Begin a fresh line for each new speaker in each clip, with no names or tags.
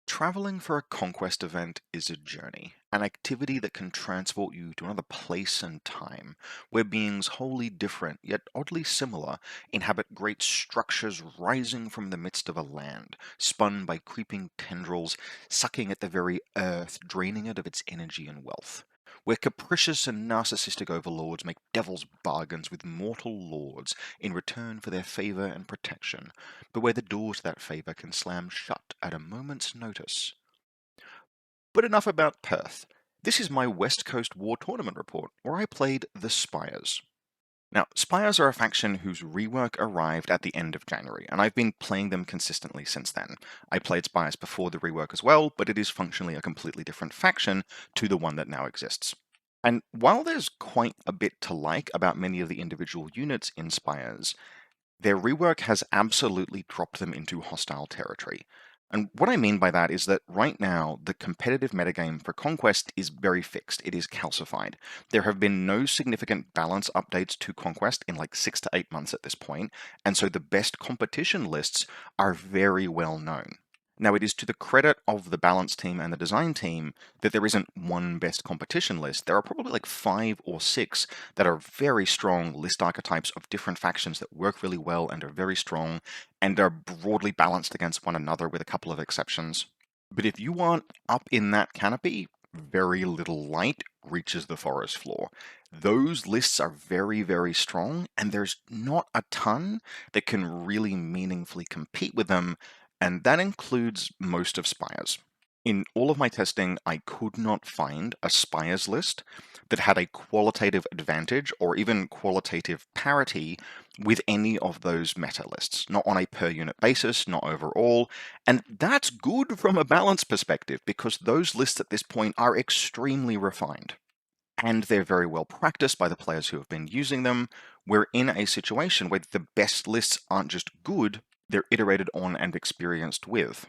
Traveling for a conquest event is a journey, an activity that can transport you to another place and time, where beings wholly different yet oddly similar inhabit great structures rising from the midst of a land, spun by creeping tendrils, sucking at the very earth, draining it of its energy and wealth. Where capricious and narcissistic overlords make devil's bargains with mortal lords in return for their favor and protection, but where the door to that favour can slam shut at a moment's notice. But enough about Perth. This is my West Coast War Tournament report, where I played the Spires. Now, Spires are a faction whose rework arrived at the end of January, and I've been playing them consistently since then. I played Spires before the rework as well, but it is functionally a completely different faction to the one that now exists. And while there's quite a bit to like about many of the individual units in Spires, their rework has absolutely dropped them into hostile territory. And what I mean by that is that right now, the competitive metagame for Conquest is very fixed. It is calcified. There have been no significant balance updates to Conquest in like 6 to 8 months at this point, and so the best competition lists are very well known. Now, it is to the credit of the balance team and the design team that there isn't one best competition list. There are probably like 5 or 6 that are very strong list archetypes of different factions that work really well and are very strong and are broadly balanced against one another with a couple of exceptions. But if you want up in that canopy, very little light reaches the forest floor. Those lists are very, very strong, and there's not a ton that can really meaningfully compete with them, and that includes most of Spires. In all of my testing, I could not find a Spires list that had a qualitative advantage or even qualitative parity with any of those meta lists, not on a per unit basis, not overall. And that's good from a balance perspective because those lists at this point are extremely refined. And they're very well practiced by the players who have been using them. We're in a situation where the best lists aren't just good, they're iterated on and experienced with.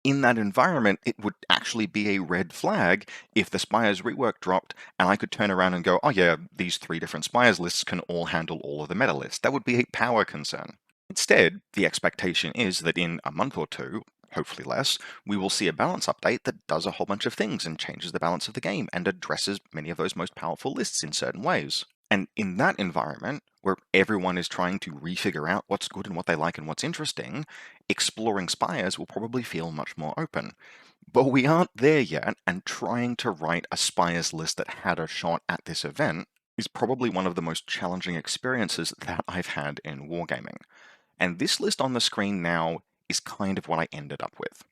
In that environment, it would actually be a red flag if the Spires rework dropped and I could turn around and go, oh yeah, these 3 different Spires lists can all handle all of the meta lists. That would be a power concern. Instead, the expectation is that in a month or two, hopefully less, we will see a balance update that does a whole bunch of things and changes the balance of the game and addresses many of those most powerful lists in certain ways. And in that environment, where everyone is trying to refigure out what's good and what they like and what's interesting, exploring Spires will probably feel much more open. But we aren't there yet, and trying to write a Spires list that had a shot at this event is probably one of the most challenging experiences that I've had in wargaming. And this list on the screen now is kind of what I ended up with.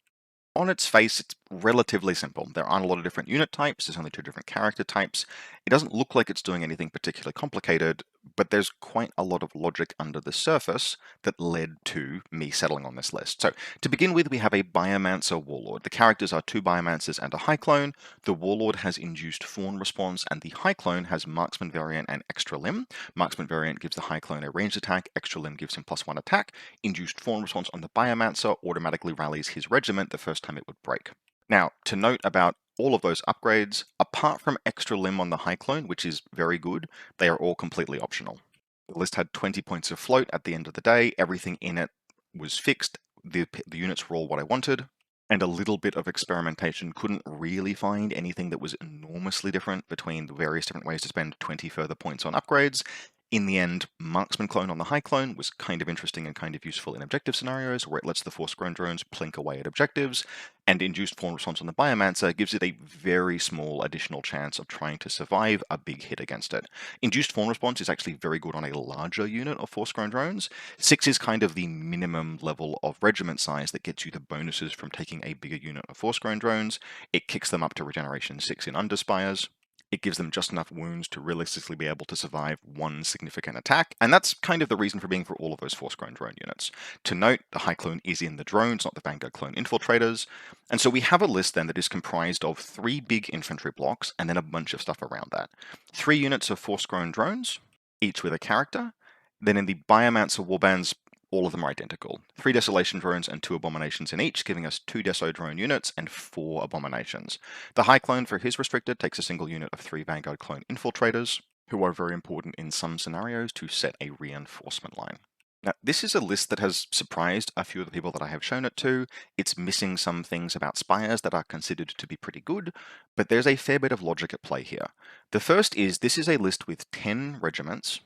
On its face, it's relatively simple. There aren't a lot of different unit types, there's only 2 different character types. It doesn't look like it's doing anything particularly complicated, but there's quite a lot of logic under the surface that led to me settling on this list. So, to begin with, we have a Biomancer Warlord. The characters are 2 Biomancers and a High Clone. The Warlord has induced Fawn response, and the High Clone has Marksman variant and Extra Limb. Marksman variant gives the High Clone a ranged attack, Extra Limb gives him +1 attack. Induced Fawn response on the Biomancer automatically rallies his regiment the first time it would break. Now, to note about all of those upgrades, apart from Extra Limb on the High Clone, which is very good, they are all completely optional. The list had 20 points of float at the end of the day, everything in it was fixed, the units were all what I wanted, and a little bit of experimentation couldn't really find anything that was enormously different between the various different ways to spend 20 further points on upgrades. In the end, Marksman Clone on the High Clone was kind of interesting and kind of useful in objective scenarios, where it lets the Force-Grown drones plink away at objectives, and Induced Fawn Response on the Biomancer gives it a very small additional chance of trying to survive a big hit against it. Induced Fawn Response is actually very good on a larger unit of Force-Grown drones. 6 is kind of the minimum level of regiment size that gets you the bonuses from taking a bigger unit of Force-Grown drones. It kicks them up to Regeneration 6 in Underspires. It gives them just enough wounds to realistically be able to survive one significant attack, and that's kind of the reason for being for all of those Force-Grown drone units. To note, the High Clone is in the drones, not the Vanguard Clone Infiltrators, and so we have a list then that is comprised of 3 big infantry blocks and then a bunch of stuff around that. 3 units of Force-Grown drones, each with a character. Then in the Biomancer warbands, all of them are identical. 3 Desolation drones and 2 Abominations in each, giving us 2 Deso drone units and 4 Abominations. The High Clone for his restricted takes a single unit of 3 Vanguard Clone Infiltrators, who are very important in some scenarios to set a reinforcement line. Now, this is a list that has surprised a few of the people that I have shown it to. It's missing some things about Spires that are considered to be pretty good, but there's a fair bit of logic at play here. The first is this is a list with 10 regiments,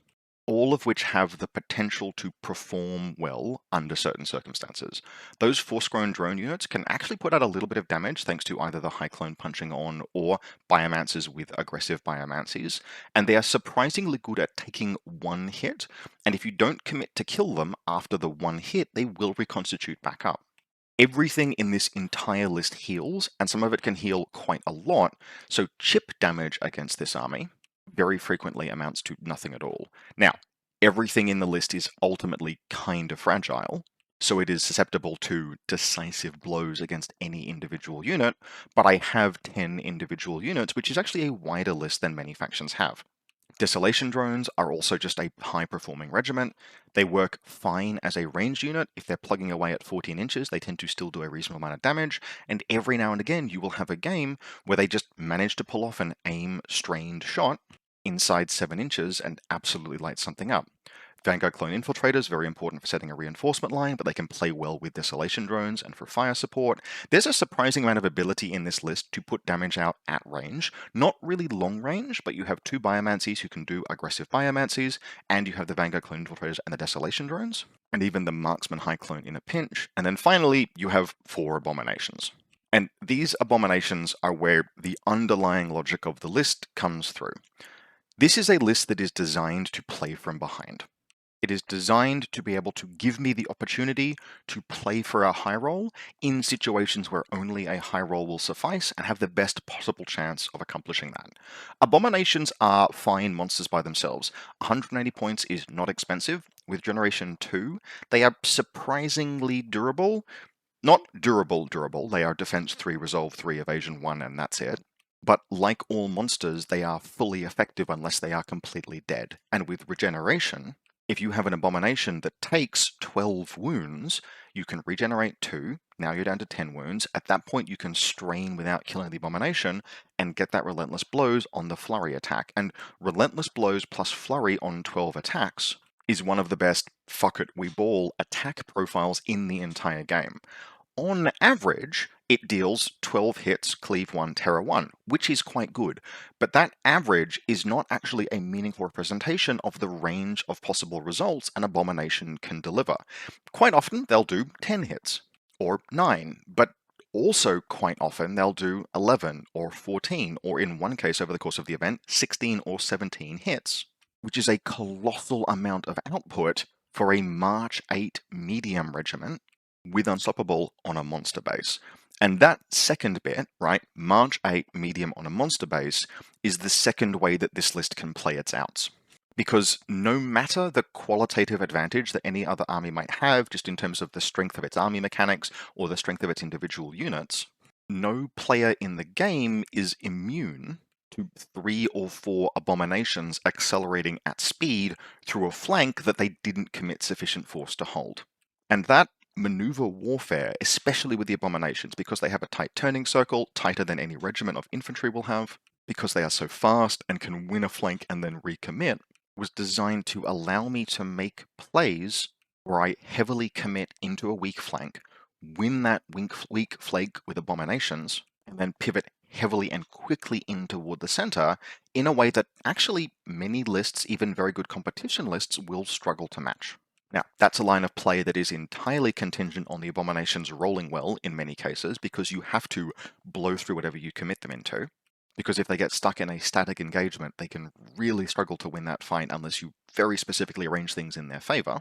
all of which have the potential to perform well under certain circumstances. Those Force-grown drone units can actually put out a little bit of damage thanks to either the High Clone punching on or Biomancers with aggressive Biomancies, and they are surprisingly good at taking one hit, and if you don't commit to kill them after the one hit, they will reconstitute back up. Everything in this entire list heals, and some of it can heal quite a lot, so chip damage against this army very frequently amounts to nothing at all. Now, everything in the list is ultimately kind of fragile, so it is susceptible to decisive blows against any individual unit, but I have 10 individual units, which is actually a wider list than many factions have. Desolation drones are also just a high-performing regiment. They work fine as a ranged unit. If they're plugging away at 14 inches, they tend to still do a reasonable amount of damage, and every now and again you will have a game where they just manage to pull off an aim-strained shot inside 7 inches and absolutely light something up. Vanguard Clone Infiltrators, very important for setting a reinforcement line, but they can play well with Desolation drones and for fire support. There's a surprising amount of ability in this list to put damage out at range. Not really long range, but you have 2 Biomancies who can do aggressive Biomancies, and you have the Vanguard Clone Infiltrators and the Desolation drones, and even the Marksman High Clone in a pinch. And then finally, you have 4 Abominations. And these Abominations are where the underlying logic of the list comes through. This is a list that is designed to play from behind. It is designed to be able to give me the opportunity to play for a high roll in situations where only a high roll will suffice and have the best possible chance of accomplishing that. Abominations are fine monsters by themselves. 180 points is not expensive. With Generation 2, they are surprisingly durable. Not durable, they are Defense 3, Resolve 3, Evasion 1, and that's it. But like all monsters, they are fully effective unless they are completely dead. And with Regeneration, if you have an Abomination that takes 12 wounds, you can regenerate 2, now you're down to 10 wounds. At that point, you can strain without killing the Abomination and get that Relentless Blows on the Flurry attack. And Relentless Blows plus Flurry on 12 attacks is one of the best fuck it, we ball attack profiles in the entire game. On average, it deals 12 hits, cleave 1, terror 1, which is quite good. But that average is not actually a meaningful representation of the range of possible results an Abomination can deliver. Quite often, they'll do 10 hits, or 9, but also quite often they'll do 11 or 14, or in one case over the course of the event, 16 or 17 hits, which is a colossal amount of output for a March 8 medium regiment with Unstoppable on a monster base. And that second bit, right, March 8 medium on a monster base, is the second way that this list can play its outs. Because no matter the qualitative advantage that any other army might have, just in terms of the strength of its army mechanics or the strength of its individual units, no player in the game is immune to 3 or 4 Abominations accelerating at speed through a flank that they didn't commit sufficient force to hold. And that maneuver warfare, especially with the Abominations, because they have a tight turning circle, tighter than any regiment of infantry will have, because they are so fast and can win a flank and then recommit, was designed to allow me to make plays where I heavily commit into a weak flank, win that weak flank with Abominations, and then pivot heavily and quickly in toward the center in a way that actually many lists, even very good competition lists, will struggle to match. Now, that's a line of play that is entirely contingent on the Abominations rolling well in many cases, because you have to blow through whatever you commit them into. Because if they get stuck in a static engagement, they can really struggle to win that fight unless you very specifically arrange things in their favor.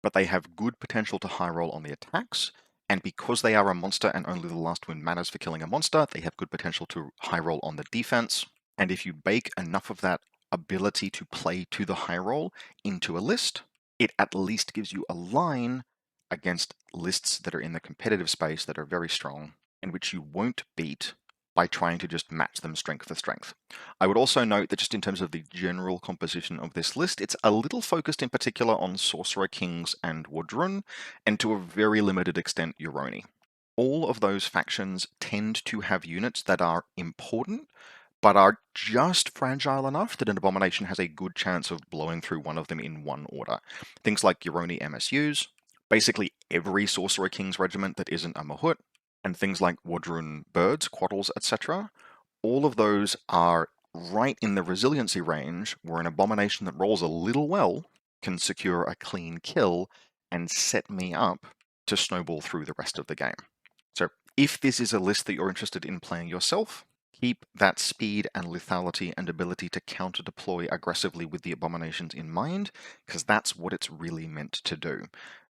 But they have good potential to high roll on the attacks, and because they are a monster and only the last wound matters for killing a monster, they have good potential to high roll on the defense. And if you bake enough of that ability to play to the high roll into a list, it at least gives you a line against lists that are in the competitive space that are very strong and which you won't beat by trying to just match them strength for strength. I would also note that just in terms of the general composition of this list, it's a little focused in particular on Sorcerer Kings and Wardrun, and to a very limited extent Euroni. All of those factions tend to have units that are important, but are just fragile enough that an abomination has a good chance of blowing through one of them in one order. Things like Euroni MSUs, basically every Sorcerer King's regiment that isn't a Mahut, and things like Wadrun birds, Quaddles, etc. All of those are right in the resiliency range where an abomination that rolls a little well can secure a clean kill and set me up to snowball through the rest of the game. So if this is a list that you're interested in playing yourself, keep that speed and lethality and ability to counter deploy aggressively with the abominations in mind, because that's what it's really meant to do.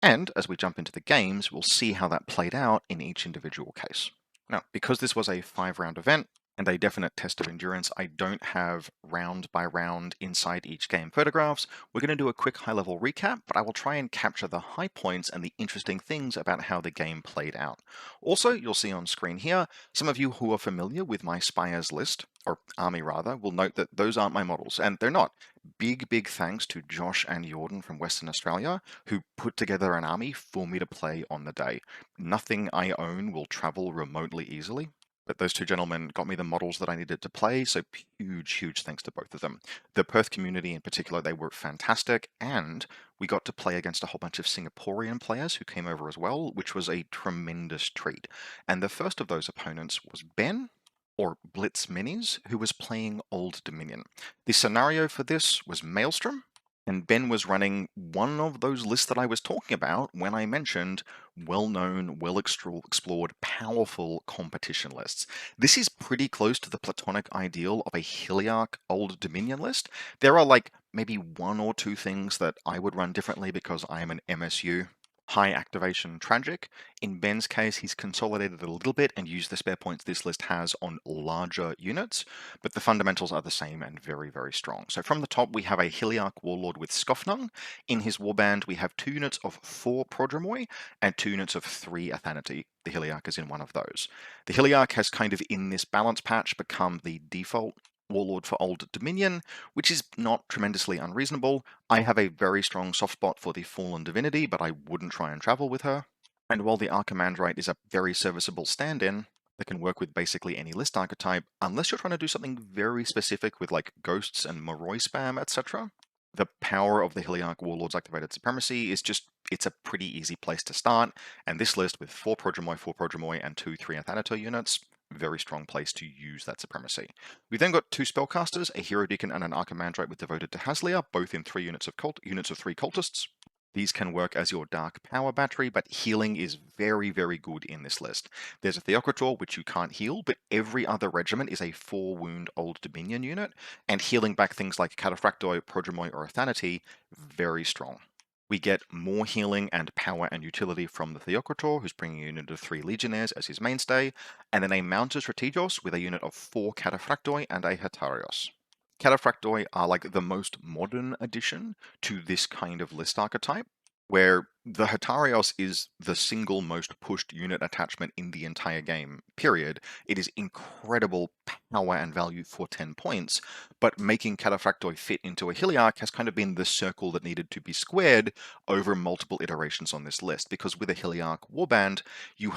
And as we jump into the games, we'll see how that played out in each individual case. Now, because this was a 5-round event, and a definite test of endurance, I don't have round by round inside each game photographs. We're going to do a quick high-level recap, but I will try and capture the high points and the interesting things about how the game played out. Also, you'll see on screen here, some of you who are familiar with my Spires list, or army rather, will note that those aren't my models, and they're not. Big thanks to Josh and Jordan from Western Australia, who put together an army for me to play on the day. Nothing I own will travel remotely easily, but those two gentlemen got me the models that I needed to play, so huge thanks to both of them. The Perth community in particular, they were fantastic, and we got to play against a whole bunch of Singaporean players who came over as well, which was a tremendous treat. And the first of those opponents was Ben, or Blitz Minis, who was playing Old Dominion. The scenario for this was Maelstrom, and Ben was running one of those lists that I was talking about when I mentioned well-known, well-explored, powerful competition lists. This is pretty close to the platonic ideal of a Heliarch Old Dominion list. There are like maybe one or two things that I would run differently because I am an MSU. High activation tragic. In Ben's case, he's consolidated a little bit and used the spare points this list has on larger units, but the fundamentals are the same and very strong. So from the top, we have a Heliarch Warlord with Skofnung. In his warband, we have 2 units of 4 Prodromoy and 2 units of 3 Athanati. The Heliarch is in one of those. The Heliarch has kind of in this balance patch become the default Warlord for Old Dominion, which is not tremendously unreasonable. I have a very strong soft spot for the Fallen Divinity, but I wouldn't try and travel with her. And while the Archimandrite is a very serviceable stand-in that can work with basically any list archetype, unless you're trying to do something very specific with like ghosts and Moroi spam, etc., the power of the Heliarch Warlord's activated supremacy is just, it's a pretty easy place to start, and this list with 4 Prodromoy, and 2 3 Athanato units, very strong place to use that supremacy. We've then got 2 spellcasters, a Hero Deacon and an Archimandrite with Devoted to Haslia, both in 3 units of 3 cultists. These can work as your dark power battery, but healing is very good in this list. There's a Theocrator, which you can't heal, but every other regiment is a 4-wound Old Dominion unit, and healing back things like Cataphractoi, Prodromoy, or Athanati, very strong. We get more healing and power and utility from the Theocrator, who's bringing a unit of 3 Legionnaires as his mainstay, and then a Mounted Strategos with a unit of 4 Cataphractoi and a Hetarios. Cataphractoi are like the most modern addition to this kind of list archetype, where the Hetarios is the single most pushed unit attachment in the entire game, period. It is incredible power and value for 10 points, but making Cataphractoi fit into a Heliarch has kind of been the circle that needed to be squared over multiple iterations on this list, because with a Heliarch warband,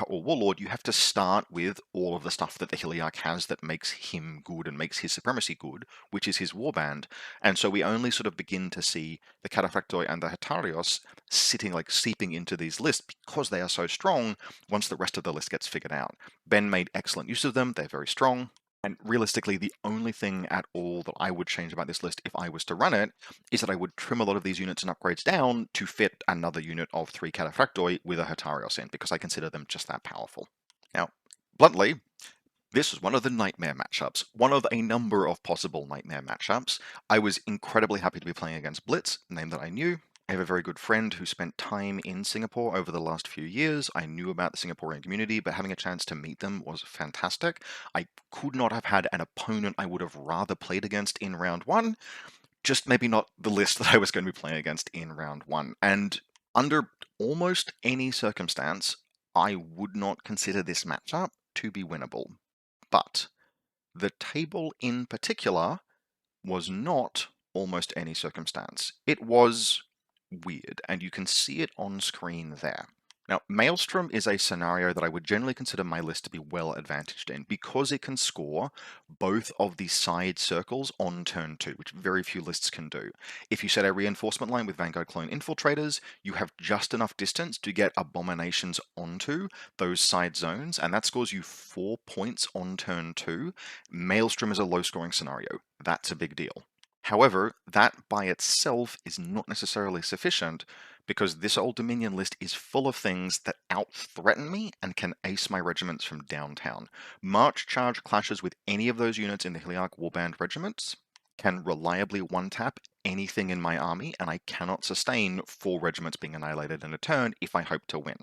or warlord, you have to start with all of the stuff that the Heliarch has that makes him good and makes his supremacy good, which is his warband, and so we only sort of begin to see the Cataphractoi and the Hetarios sitting like seeping into these lists because they are so strong once the rest of the list gets figured out. Ben made excellent use of them, they're very strong, and realistically the only thing at all that I would change about this list if I was to run it is that I would trim a lot of these units and upgrades down to fit another unit of 3 Cataphractoi with a Hetarios in, because I consider them just that powerful. Now, bluntly, this was one of the nightmare matchups, one of a number of possible nightmare matchups. I was incredibly happy to be playing against Blitz, a name that I knew. I have a very good friend who spent time in Singapore over the last few years. I knew about the Singaporean community, but having a chance to meet them was fantastic. I could not have had an opponent I would have rather played against in round 1, just maybe not the list that I was going to be playing against in round 1. And under almost any circumstance, I would not consider this matchup to be winnable. But the table in particular was not almost any circumstance. It was weird, and you can see it on screen there. Now, Maelstrom is a scenario that I would generally consider my list to be well advantaged in because it can score both of the side circles on turn 2, which very few lists can do. If you set a reinforcement line with Vanguard Clone Infiltrators, you have just enough distance to get Abominations onto those side zones, and that scores you 4 points on turn 2. Maelstrom is a low scoring scenario. That's a big deal. However, that by itself is not necessarily sufficient because this Old Dominion list is full of things that out-threaten me and can ace my regiments from downtown. March charge clashes with any of those units in the Heliarch Warband regiments can reliably one-tap anything in my army, and I cannot sustain 4 regiments being annihilated in a turn if I hope to win.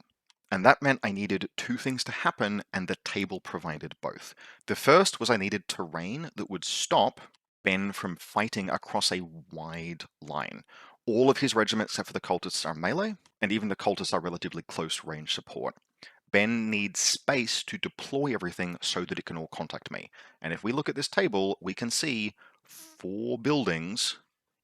And that meant I needed 2 things to happen, and the table provided both. The first was I needed terrain that would stop Ben from fighting across a wide line. All of his regiments, except for the cultists, are melee, and even the cultists are relatively close range support. Ben needs space to deploy everything so that it can all contact me. And if we look at this table, we can see 4 buildings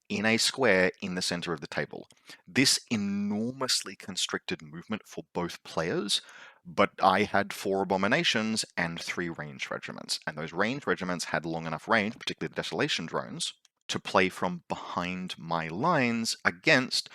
in a square in the center of the table. This enormously constricted movement for both players, but I had 4 abominations and 3 ranged regiments, and those ranged regiments had long enough range, particularly the desolation drones, to play from behind my lines against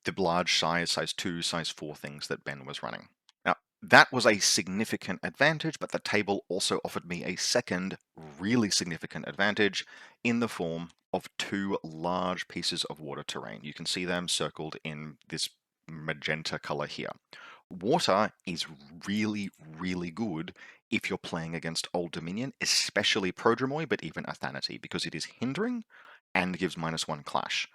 the large size 2, size 4 things that Ben was running. Now, that was a significant advantage, but the table also offered me a second really significant advantage in the form of 2 large pieces of water terrain. You can see them circled in this magenta color here. Water is really, really good if you're playing against Old Dominion, especially Prodromoy, but even Athanati, because it is hindering and gives -1 clash.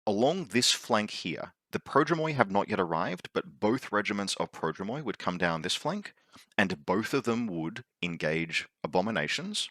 Along this flank here, the Prodromoy have not yet arrived, but both regiments of Prodromoy would come down this flank, and both of them would engage abominations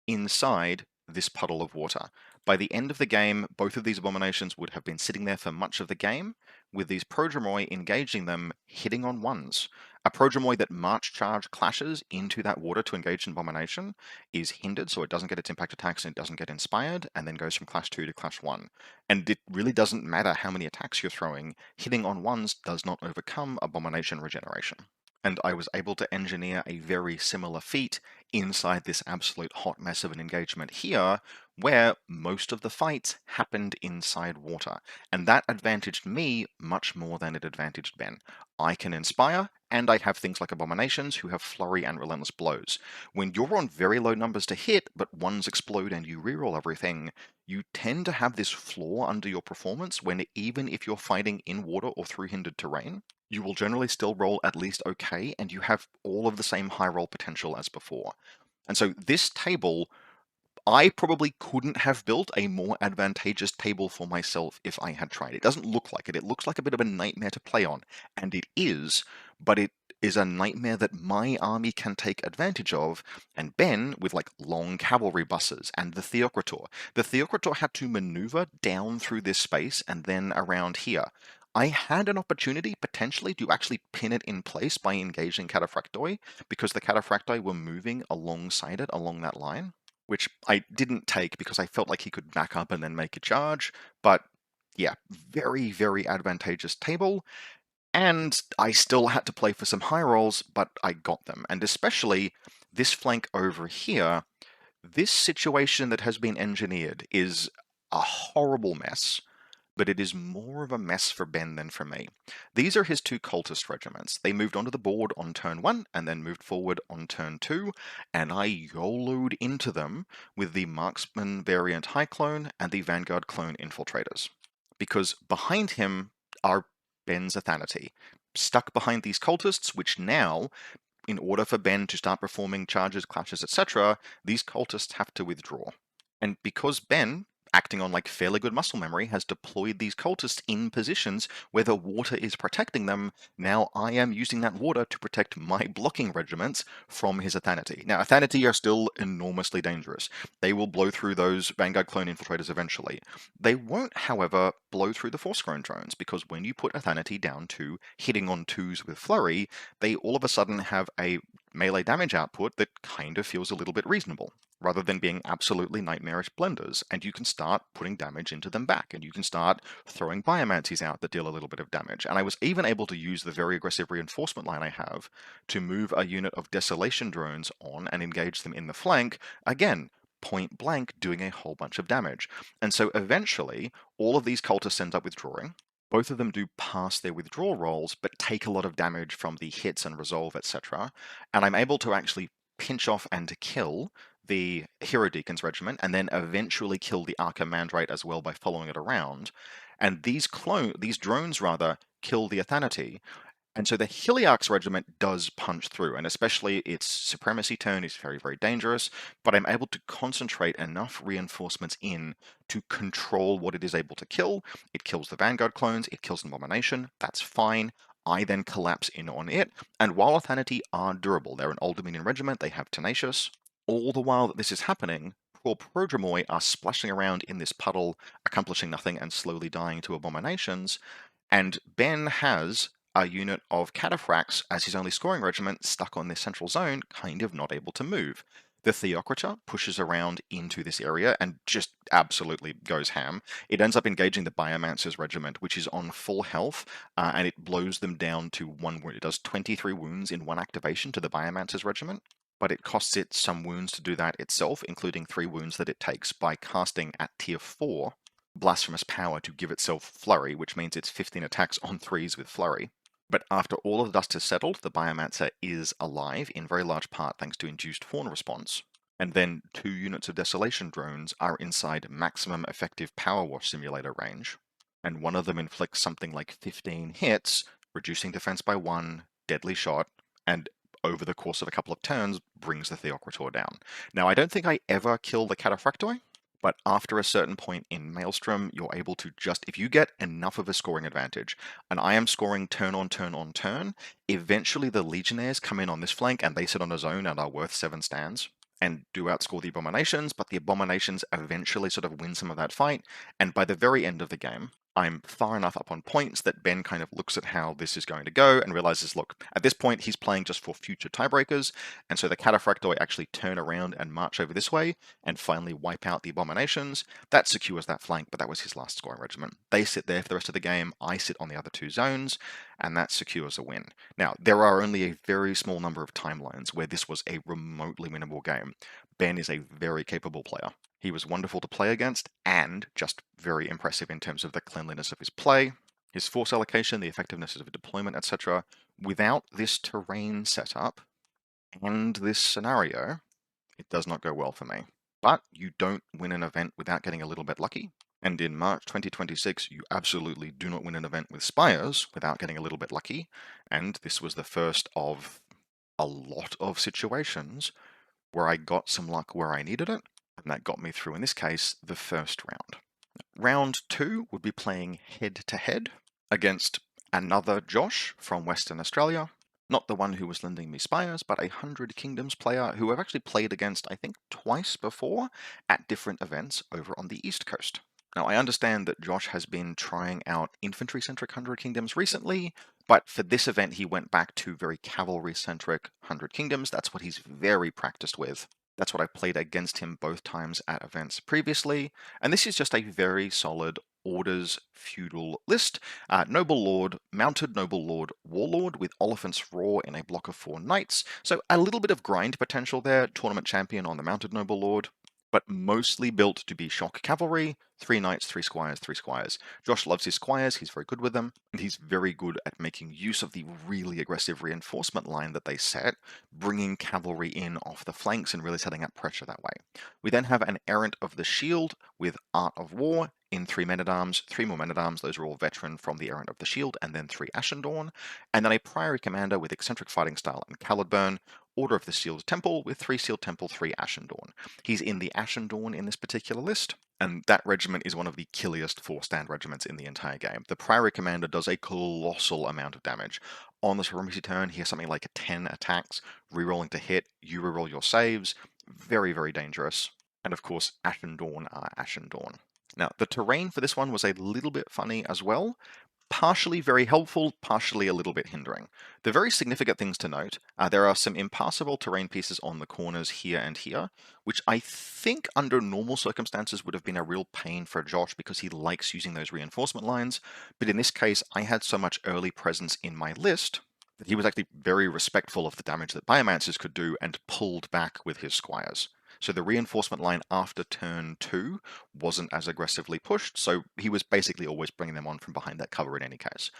inside this puddle of water. By the end of the game, both of these abominations would have been sitting there for much of the game, with these Prodromoy engaging them, hitting on ones. A Prodromoy that march charge clashes into that water to engage an abomination is hindered, so it doesn't get its impact attacks and it doesn't get inspired, and then goes from clash 2 to clash 1. And it really doesn't matter how many attacks you're throwing, hitting on ones does not overcome abomination regeneration. And I was able to engineer a very similar feat inside this absolute hot mess of an engagement here, where most of the fights happened inside water. And that advantaged me much more than it advantaged Ben. I can inspire, and I have things like abominations who have flurry and relentless blows. When you're on very low numbers to hit, but ones explode and you reroll everything, you tend to have this flaw under your performance when even if you're fighting in water or through hindered terrain, you will generally still roll at least okay, and you have all of the same high roll potential as before. And so this table, I probably couldn't have built a more advantageous table for myself if I had tried. It doesn't look like it. It looks like a bit of a nightmare to play on, and it is, but it is a nightmare that my army can take advantage of, and Ben, with like long cavalry buses, and the Theocrator. The Theocrator had to maneuver down through this space and then around here. I had an opportunity, potentially, to actually pin it in place by engaging Cataphractoi, because the Cataphractoi were moving alongside it, along that line, which I didn't take because I felt like he could back up and then make a charge. But yeah, very, very advantageous table. And I still had to play for some high rolls, but I got them. And especially this flank over here, this situation that has been engineered is a horrible mess, but it is more of a mess for Ben than for me. These are his 2 cultist regiments. They moved onto the board on turn 1 and then moved forward on turn 2, and I YOLO'd into them with the Marksman variant High Clone and the Vanguard Clone Infiltrators. Because behind him are Ben's Athanati, stuck behind these cultists, which now, in order for Ben to start performing charges, clashes, etc., these cultists have to withdraw. And because Ben, acting on like fairly good muscle memory, has deployed these cultists in positions where the water is protecting them, now I am using that water to protect my blocking regiments from his Athanati. Now, Athanati are still enormously dangerous. They will blow through those Vanguard Clone Infiltrators eventually. They won't, however, blow through the Force-Grown drones, because when you put Athanati down to hitting on 2s with Flurry, they all of a sudden have a melee damage output that kind of feels a little bit reasonable, rather than being absolutely nightmarish blenders. And you can start putting damage into them back, and you can start throwing biomancies out that deal a little bit of damage. And I was even able to use the very aggressive reinforcement line I have to move a unit of desolation drones on and engage them in the flank, again, point blank doing a whole bunch of damage. And so eventually, all of these cultists end up withdrawing. Both of them do pass their withdrawal rolls, but take a lot of damage from the hits and resolve, etc. And I'm able to actually pinch off and to kill the Hero Deacon's regiment, and then eventually kill the Archimandrate as well by following it around. And these drones rather kill the Athanati, and so the Heliarch's regiment does punch through, and especially its supremacy turn is very, very dangerous, but I'm able to concentrate enough reinforcements in to control what it is able to kill. It kills the Vanguard clones, it kills an Abomination, that's fine. I then collapse in on it, and while Athanati are durable, they're an Old Dominion regiment, they have Tenacious, all the while that this is happening, poor Prodromoi are splashing around in this puddle, accomplishing nothing and slowly dying to Abominations, and Ben has a unit of cataphracts as his only scoring regiment stuck on this central zone, kind of not able to move. The Theocrata pushes around into this area and just absolutely goes ham. It ends up engaging the Biomancer's regiment, which is on full health, and it blows them down to 1 wound. It does 23 wounds in 1 activation to the Biomancer's regiment, but it costs it some wounds to do that itself, including 3 wounds that it takes by casting at tier 4 Blasphemous Power to give itself Flurry, which means it's 15 attacks on 3s with Flurry. But after all of the dust has settled, the Biomancer is alive, in very large part thanks to induced fawn response. And then 2 units of Desolation drones are inside maximum effective Power Wash Simulator range. And one of them inflicts something like 15 hits, reducing defense by 1, deadly shot, and over the course of a couple of turns, brings the Theocrator down. Now, I don't think I ever kill the Cataphractoi, but after a certain point in Maelstrom, you're able to just, if you get enough of a scoring advantage, and I am scoring turn on turn on turn, eventually the Legionnaires come in on this flank and they sit on a zone and are worth 7 stands and do outscore the Abominations, but the Abominations eventually sort of win some of that fight, and by the very end of the game, I'm far enough up on points that Ben kind of looks at how this is going to go and realizes, look, at this point he's playing just for future tiebreakers, and so the Cataphractoi actually turn around and march over this way and finally wipe out the Abominations. That secures that flank, but that was his last scoring regiment. They sit there for the rest of the game, I sit on the other 2 zones, and that secures a win. Now, there are only a very small number of timelines where this was a remotely winnable game. Ben is a very capable player. He was wonderful to play against, and just very impressive in terms of the cleanliness of his play, his force allocation, the effectiveness of deployment, etc. Without this terrain setup and this scenario, it does not go well for me. But you don't win an event without getting a little bit lucky. And in March 2026, you absolutely do not win an event with Spires without getting a little bit lucky. And this was the first of a lot of situations where I got some luck where I needed it. And that got me through, in this case, the first round. Round 2 would be playing head-to-head against another Josh from Western Australia. Not the one who was lending me Spires, but a 100 Kingdoms player who I've actually played against, I think, twice before at different events over on the East Coast. Now, I understand that Josh has been trying out infantry-centric 100 Kingdoms recently, but for this event he went back to very cavalry-centric 100 Kingdoms. That's what he's very practiced with. That's what I've played against him both times at events previously, and this is just a very solid Orders feudal list. Noble Lord, Mounted Noble Lord, Warlord with Oliphant's Roar in a block of 4 knights, so a little bit of grind potential there, tournament champion on the Mounted Noble Lord, but mostly built to be shock cavalry, 3 knights, 3 squires, 3 squires. Josh loves his squires, he's very good with them, and he's very good at making use of the really aggressive reinforcement line that they set, bringing cavalry in off the flanks and really setting up pressure that way. We then have an Errant of the Shield with Art of War in 3 men-at-arms, 3 more men-at-arms, those are all veteran from the Errant of the Shield, and then 3 Ashendorn, and then a Priory Commander with Eccentric Fighting Style and Calidburn, Order of the Sealed Temple with 3 Sealed Temple, 3 Ashendorn. He's in the Ashendorn in this particular list, and that regiment is one of the killiest 4-stand regiments in the entire game. The Priory Commander does a colossal amount of damage. On the supremacy turn, he has something like 10 attacks, rerolling to hit, you reroll your saves, very, very dangerous. And of course, Ashendorn are Ashendorn. Now, the terrain for this one was a little bit funny as well. Partially very helpful, partially a little bit hindering. The very significant things to note are there are some impassable terrain pieces on the corners here and here, which I think under normal circumstances would have been a real pain for Josh because he likes using those reinforcement lines, but in this case I had so much early presence in my list that he was actually very respectful of the damage that Biomancers could do and pulled back with his Squires. So the reinforcement line after turn 2 wasn't as aggressively pushed, so he was basically always bringing them on from behind that cover in any case.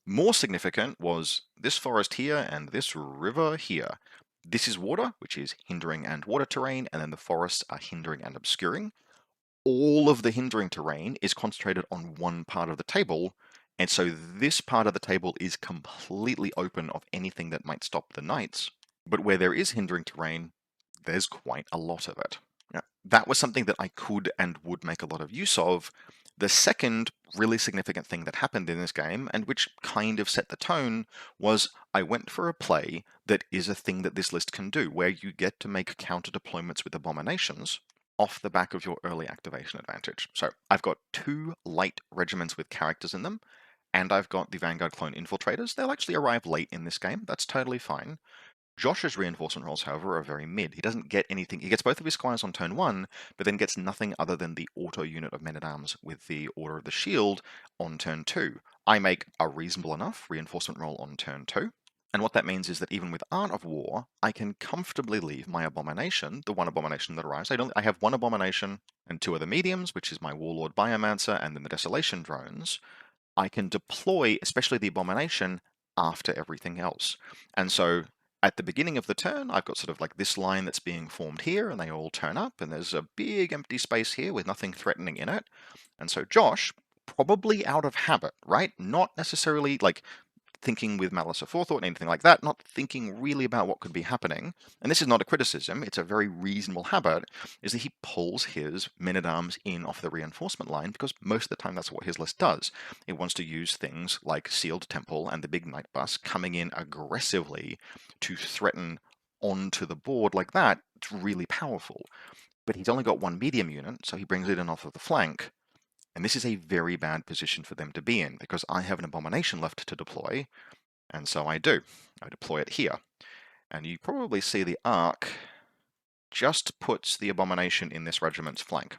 More significant was this forest here and this river here. This is water, which is hindering and water terrain, and then the forests are hindering and obscuring. All of the hindering terrain is concentrated on one part of the table, and so this part of the table is completely open of anything that might stop the knights. But where there is hindering terrain, there's quite a lot of it. Now, that was something that I could and would make a lot of use of. The second really significant thing that happened in this game, and which kind of set the tone, was I went for a play that is a thing that this list can do, where you get to make counter deployments with abominations off the back of your early activation advantage. So I've got 2 light regiments with characters in them, and I've got the Vanguard Clone Infiltrators. They'll actually arrive late in this game, that's totally fine. Josh's reinforcement rolls, however, are very mid. He doesn't get anything. He gets both of his squires on turn 1, but then gets nothing other than the auto unit of men-at-arms with the Order of the Shield on turn 2. I make a reasonable enough reinforcement roll on turn 2. And what that means is that even with Art of War, I can comfortably leave my Abomination, the one Abomination that arrives. I have 1 Abomination and 2 other mediums, which is my Warlord Biomancer and then the Desolation drones. I can deploy, especially the Abomination, after everything else. And so at the beginning of the turn, I've got sort of like this line that's being formed here, and they all turn up, and there's a big empty space here with nothing threatening in it. And so Josh, probably out of habit, right? Not necessarily like thinking with malice aforethought and anything like that, not thinking really about what could be happening, and this is not a criticism, it's a very reasonable habit, is that he pulls his men-at-arms in off the reinforcement line because most of the time that's what his list does. It wants to use things like Sealed Temple and the big Night Bus coming in aggressively to threaten onto the board like that. It's really powerful. But he's only got 1 medium unit, so he brings it in off of the flank. And this is a very bad position for them to be in, because I have an Abomination left to deploy, and so I do. I deploy it here. And you probably see the arc just puts the Abomination in this regiment's flank.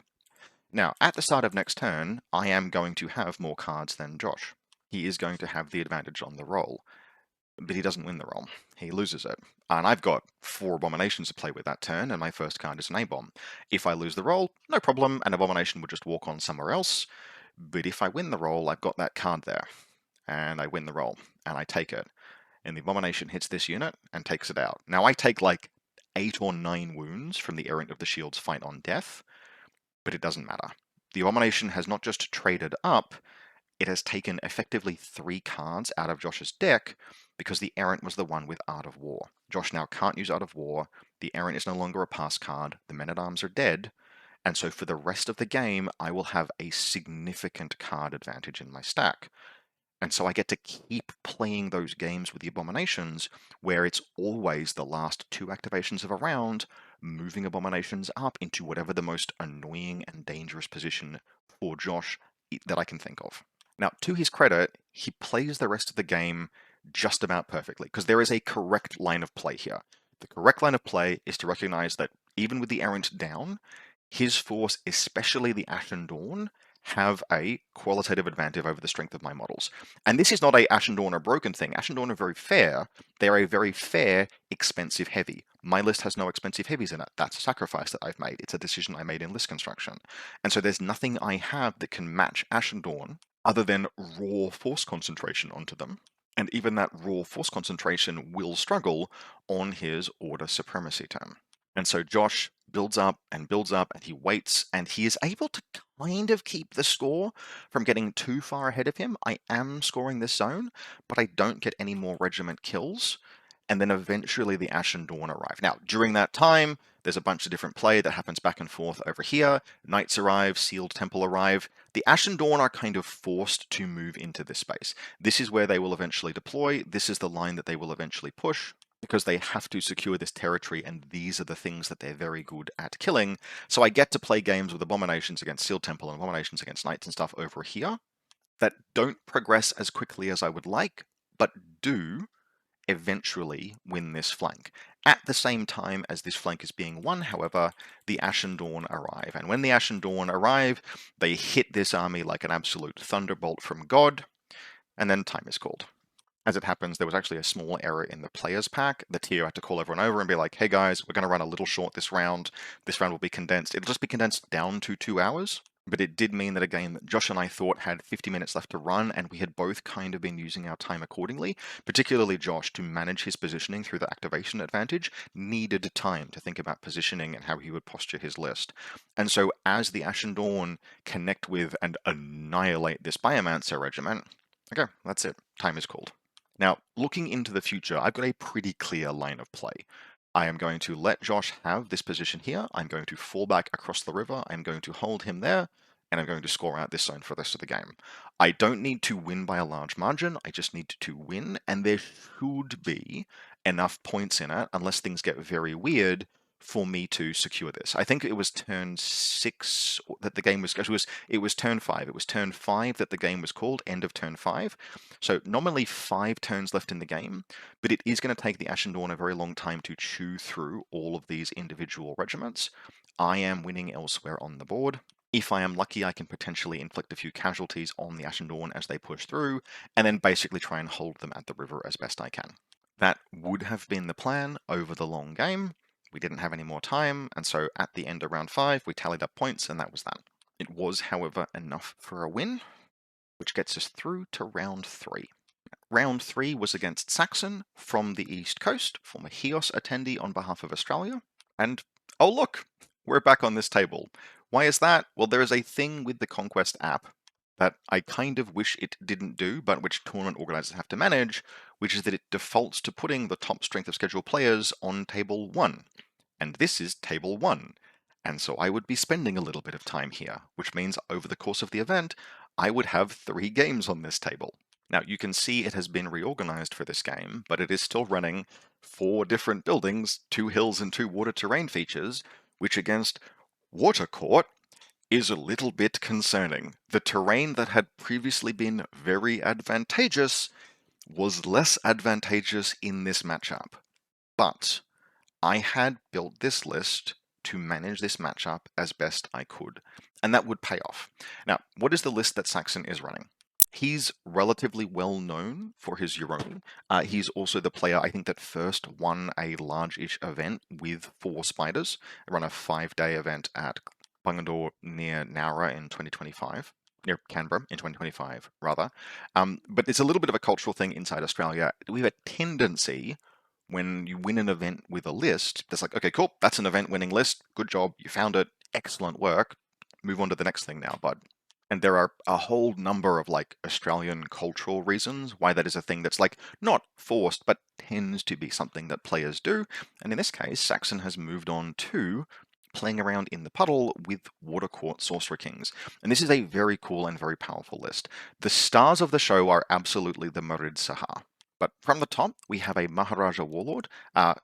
Now, at the start of next turn, I am going to have more cards than Josh. He is going to have the advantage on the roll, but he doesn't win the roll. He loses it. And I've got 4 Abominations to play with that turn, and my first card is an A-bomb. If I lose the roll, no problem, an Abomination would just walk on somewhere else. But if I win the roll, I've got that card there. And I win the roll, and I take it. And the Abomination hits this unit and takes it out. Now I take like 8 or 9 wounds from the Errant of the Shield's fight on death, but it doesn't matter. The Abomination has not just traded up, it has taken effectively 3 cards out of Josh's deck because the Errant was the one with Art of War. Josh now can't use Art of War, the Errant is no longer a pass card, the Men-at-Arms are dead, and so for the rest of the game I will have a significant card advantage in my stack. And so I get to keep playing those games with the Abominations where it's always the last 2 activations of a round, moving Abominations up into whatever the most annoying and dangerous position for Josh that I can think of. Now, to his credit, he plays the rest of the game just about perfectly, because there is a correct line of play here. The correct line of play is to recognize that even with the Errant down, his force, especially the Ashen Dawn, have a qualitative advantage over the strength of my models. And this is not a Ashen Dawn or broken thing. Ashen Dawn are very fair. They're a very fair, expensive heavy. My list has no expensive heavies in it. That's a sacrifice that I've made. It's a decision I made in list construction. And so there's nothing I have that can match Ashen Dawn other than raw force concentration onto them. And even that raw force concentration will struggle on his Order Supremacy turn. And so Josh builds up and he waits, and he is able to kind of keep the score from getting too far ahead of him. I am scoring this zone, but I don't get any more regiment kills. And then eventually the Ashen Dawn arrive. Now, during that time, there's a bunch of different play that happens back and forth over here. Knights arrive, Sealed Temple arrive. The Ashen Dawn are kind of forced to move into this space. This is where they will eventually deploy. This is the line that they will eventually push, because they have to secure this territory, and these are the things that they're very good at killing. So I get to play games with Abominations against Sealed Temple and Abominations against Knights and stuff over here. that don't progress as quickly as I would like, but do eventually win this flank. At the same time as this flank is being won, however, the Ashen Dawn arrive. And when the Ashen Dawn arrive, they hit this army like an absolute thunderbolt from God, and then time is called. As it happens, there was actually a small error in the players pack. The TO had to call everyone over and be like, hey guys, we're going to run a little short this round. This round will be condensed. It'll just be condensed down to 2 hours. But it did mean that a game that Josh and I thought had 50 minutes left to run, and we had both kind of been using our time accordingly, particularly Josh, to manage his positioning through the activation advantage, needed time to think about positioning and how he would posture his list. And so as the Ashen Dawn connect with and annihilate this Biomancer regiment, okay, that's it. Time is called. Now, looking into the future, I've got a pretty clear line of play. I am going to let Josh have this position here. I'm going to fall back across the river. I'm going to hold him there, and I'm going to score out this zone for the rest of the game. I don't need to win by a large margin. I just need to win, and there should be enough points in it, unless things get very weird, for me to secure this. I think it was turn 6 that the game was. It was turn 5. It was turn 5 that the game was called. End of turn 5. So nominally 5 turns left in the game, but it is going to take the Ashen Dawn a very long time to chew through all of these individual regiments. I am winning elsewhere on the board. If I am lucky, I can potentially inflict a few casualties on the Ashen Dawn as they push through, and then basically try and hold them at the river as best I can. That would have been the plan over the long game. We didn't have any more time, and so at the end of round 5, we tallied up points, and that was that. It was, however, enough for a win, which gets us through to round 3. Round 3 was against Saxon from the East Coast, former HEOS attendee on behalf of Australia. And, oh look, we're back on this table. Why is that? Well, there is a thing with the Conquest app that I kind of wish it didn't do, but which tournament organizers have to manage, which is that it defaults to putting the top strength of schedule players on table 1. And this is table 1. And so I would be spending a little bit of time here, which means over the course of the event, I would have 3 games on this table. Now, you can see it has been reorganized for this game, but it is still running 4 different buildings, 2 hills and 2 water terrain features, which against Water Court is a little bit concerning. The terrain that had previously been very advantageous was less advantageous in this matchup. But I had built this list to manage this matchup as best I could, and that would pay off. Now, what is the list that Saxon is running? He's relatively well known for his Euroni. He's also the player, I think, that first won a large-ish event with 4 Spiders. They run a 5-day event at Bungendore near Nowra in 2025. Near Canberra in 2025, rather. But it's a little bit of a cultural thing inside Australia. We have a tendency when you win an event with a list, that's like, okay, cool, that's an event winning list. Good job, you found it. Excellent work. Move on to the next thing now, bud. And there are a whole number of like Australian cultural reasons why that is a thing that's like not forced, but tends to be something that players do. And in this case, Saxon has moved on to playing around in the puddle with Water Court Sorcerer Kings. And this is a very cool and very powerful list. The stars of the show are absolutely the Marid Sahar. But from the top, we have a Maharaja Warlord,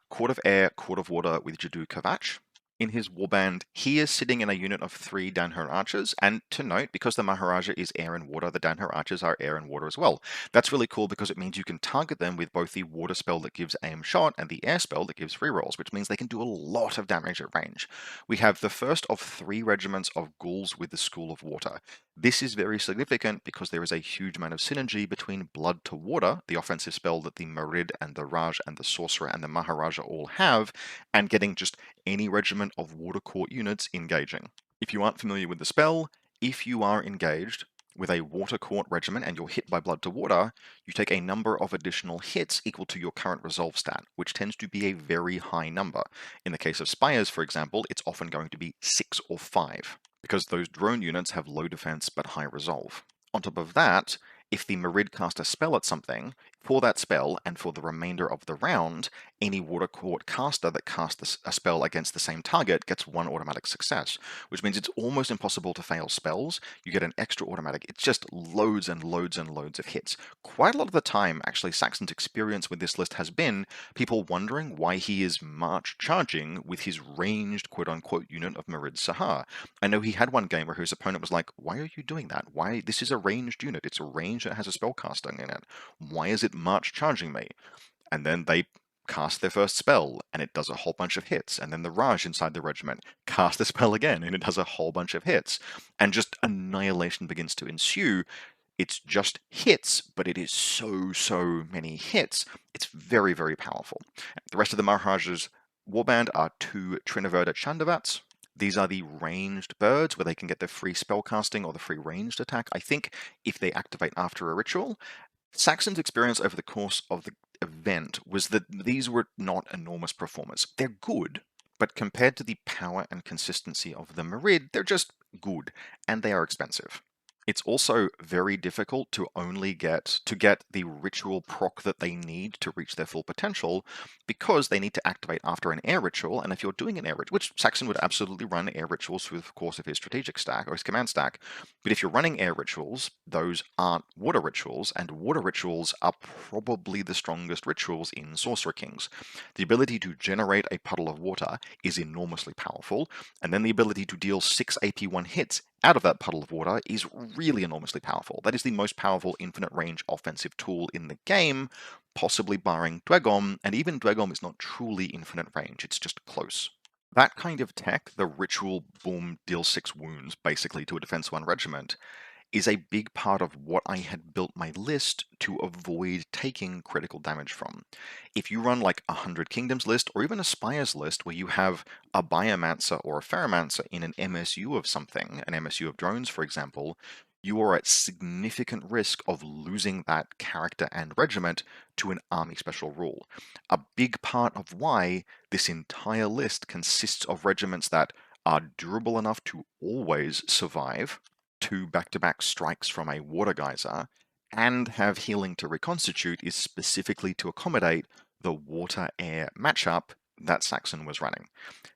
Court of Air, Court of Water with Jadu Kavach. In his warband, he is sitting in a unit of 3 Danhur archers, and to note, because the Maharaja is air and water, the Danhur archers are air and water as well. That's really cool because it means you can target them with both the water spell that gives aim shot and the air spell that gives rerolls, which means they can do a lot of damage at range. We have the first of 3 regiments of ghouls with the School of Water. This is very significant because there is a huge amount of synergy between Blood to Water, the offensive spell that the Marid and the Raj and the Sorcerer and the Maharaja all have, and getting just any regiment of Water Court units engaging. If you aren't familiar with the spell, if you are engaged with a Water Court regiment and you're hit by Blood to Water, you take a number of additional hits equal to your current resolve stat, which tends to be a very high number. In the case of Spires, for example, it's often going to be 6 or 5, because those drone units have low defense but high resolve. On top of that, if the Marid cast a spell at something, For that spell, and for the remainder of the round, any Water Court caster that casts a spell against the same target gets one automatic success, which means it's almost impossible to fail spells. You get an extra automatic. It's just loads and loads and loads of hits. Quite a lot of the time, actually, Saxon's experience with this list has been people wondering why he is march charging with his ranged quote-unquote unit of Marid Sahar. I know he had one game where his opponent was like, why are you doing that? Why? This is a ranged unit. It's a range that has a spellcasting in it. Why is it march charging me? And then they cast their first spell and it does a whole bunch of hits. And then the Raj inside the regiment cast the spell again and it does a whole bunch of hits. And just annihilation begins to ensue. It's just hits, but it is so many hits. It's very, very powerful. The rest of the Maharaja's warband are 2 Trinaverta Chandavats. These are the ranged birds where they can get the free spellcasting or the free ranged attack, I think, if they activate after a ritual. Saxon's experience over the course of the event was that these were not enormous performers. They're good, but compared to the power and consistency of the Marid, they're just good, and they are expensive. It's also very difficult to get the ritual proc that they need to reach their full potential, because they need to activate after an air ritual, and if you're doing an air ritual, which Saxon would absolutely run air rituals through the course of his strategic stack or his command stack, but if you're running air rituals, those aren't water rituals, and water rituals are probably the strongest rituals in Sorcerer Kings. The ability to generate a puddle of water is enormously powerful, and then the ability to deal 6 AP1 hits out of that puddle of water is really enormously powerful. That is the most powerful infinite range offensive tool in the game, possibly barring Dwegom, and even Dwegom is not truly infinite range, it's just close. That kind of tech, the ritual boom, deal 6 wounds basically to a defense 1 regiment, is a big part of what I had built my list to avoid taking critical damage from. If you run like a 100 Kingdoms list, or even a Spires list where you have a Biomancer or a Ferromancer in an MSU of something, an MSU of drones for example, you are at significant risk of losing that character and regiment to an army special rule. A big part of why this entire list consists of regiments that are durable enough to always survive 2 back-to-back strikes from a water geyser, and have healing to reconstitute is specifically to accommodate the water-air matchup that Saxon was running.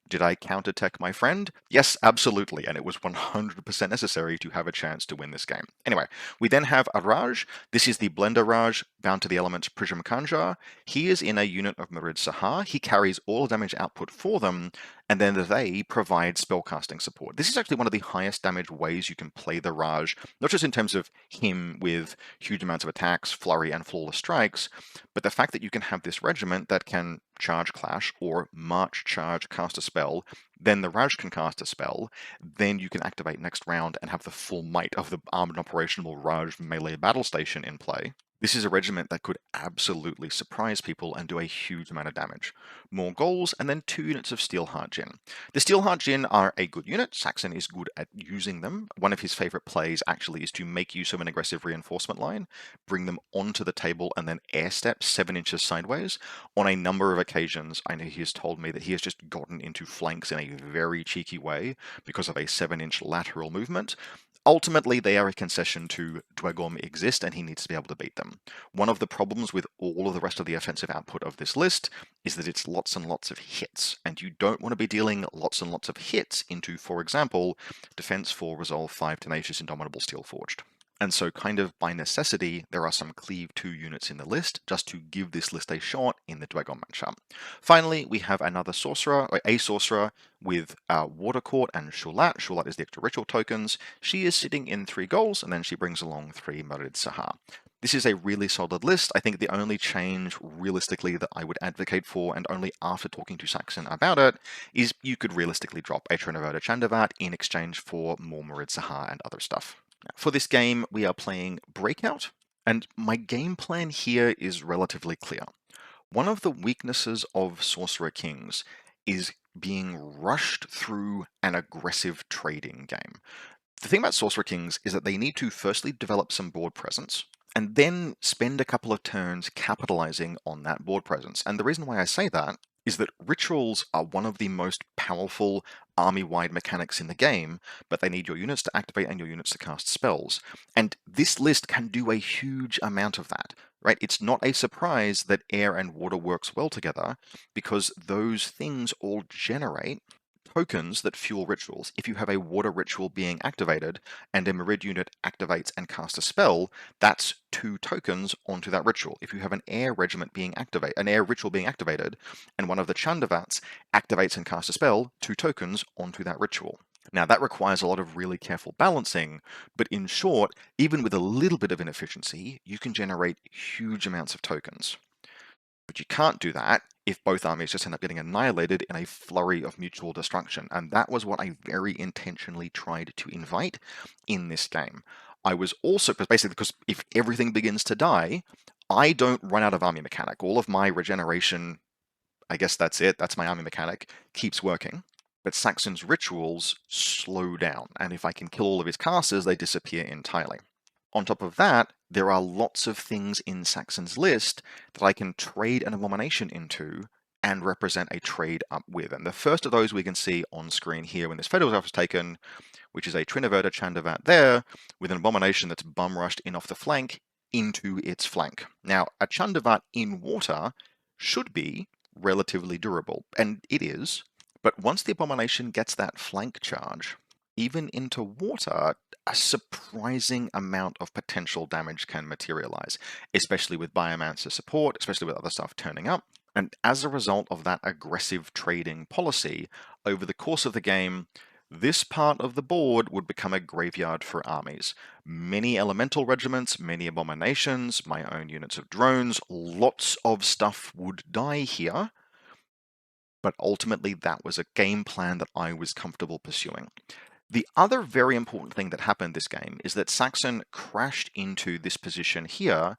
Did I counter-tech my friend? Yes, absolutely, and it was 100% necessary to have a chance to win this game. Anyway, we then have a Raj. This is the Blender Raj, bound to the elements Prisham Kanjar. He is in a unit of Marid Sahar. He carries all damage output for them, and then they provide spellcasting support. This is actually one of the highest damage ways you can play the Raj, not just in terms of him with huge amounts of attacks, flurry, and flawless strikes, but the fact that you can have this regiment that can charge clash or march charge cast a spell, then the Raj can cast a spell, then you can activate next round and have the full might of the armed and operational Raj melee battle station in play. This is a regiment that could absolutely surprise people and do a huge amount of damage. More goals, and then 2 units of Steelheart Djinn. The Steelheart Djinn are a good unit. Saxon is good at using them. One of his favorite plays actually is to make use of an aggressive reinforcement line, bring them onto the table, and then air step 7 inches sideways. On a number of occasions, I know he has told me that he has just gotten into flanks in a very cheeky way because of a 7-inch lateral movement. Ultimately, they are a concession to Dwegom exist, and he needs to be able to beat them. One of the problems with all of the rest of the offensive output of this list is that it's lots and lots of hits, and you don't want to be dealing lots and lots of hits into, for example, Defense 4, Resolve 5, Tenacious, Indomitable, Steelforged. And so kind of by necessity, there are some Cleave 2 units in the list, just to give this list a shot in the Dwegom matchup. Finally, we have another sorcerer, or a sorcerer, with Water Court and Shulat. Shulat is the extra ritual tokens. She is sitting in 3 goals, and then she brings along 3 Marid Sahar. This is a really solid list. I think the only change, realistically, that I would advocate for, and only after talking to Saxon about it, is you could realistically drop a Trinaverta Chandavat in exchange for more Marid Sahar and other stuff. For this game, we are playing Breakout, and my game plan here is relatively clear. One of the weaknesses of Sorcerer Kings is being rushed through an aggressive trading game. The thing about Sorcerer Kings is that they need to firstly develop some board presence, and then spend a couple of turns capitalizing on that board presence. And the reason why I say that is that rituals are one of the most powerful army-wide mechanics in the game, but they need your units to activate and your units to cast spells. And this list can do a huge amount of that. right? It's not a surprise that air and water works well together because those things all generate tokens that fuel rituals. If you have a water ritual being activated and a Merid unit activates and casts a spell, that's 2 tokens onto that ritual. If you have an air regiment being activated, an air ritual being activated, and one of the Chandavats activates and casts a spell, 2 tokens onto that ritual. Now that requires a lot of really careful balancing, but in short, even with a little bit of inefficiency, you can generate huge amounts of tokens. But you can't do that if both armies just end up getting annihilated in a flurry of mutual destruction. And that was what I very intentionally tried to invite in this game. I was also, basically, because if everything begins to die, I don't run out of army mechanic. All of my regeneration, I guess that's it, that's my army mechanic, keeps working. But Saxon's rituals slow down, and if I can kill all of his casters, they disappear entirely. On top of that, there are lots of things in Saxon's list that I can trade an abomination into and represent a trade up with. And the first of those we can see on screen here when this photo was taken, which is a Trinoverta Chandavat there with an abomination that's bum rushed in off the flank into its flank. Now, a Chandavat in water should be relatively durable, and it is, but once the abomination gets that flank charge, even into water, a surprising amount of potential damage can materialize, especially with Biomancer support, especially with other stuff turning up. And as a result of that aggressive trading policy, over the course of the game, this part of the board would become a graveyard for armies. Many elemental regiments, many abominations, my own units of drones, lots of stuff would die here, but ultimately that was a game plan that I was comfortable pursuing. The other very important thing that happened this game is that Saxon crashed into this position here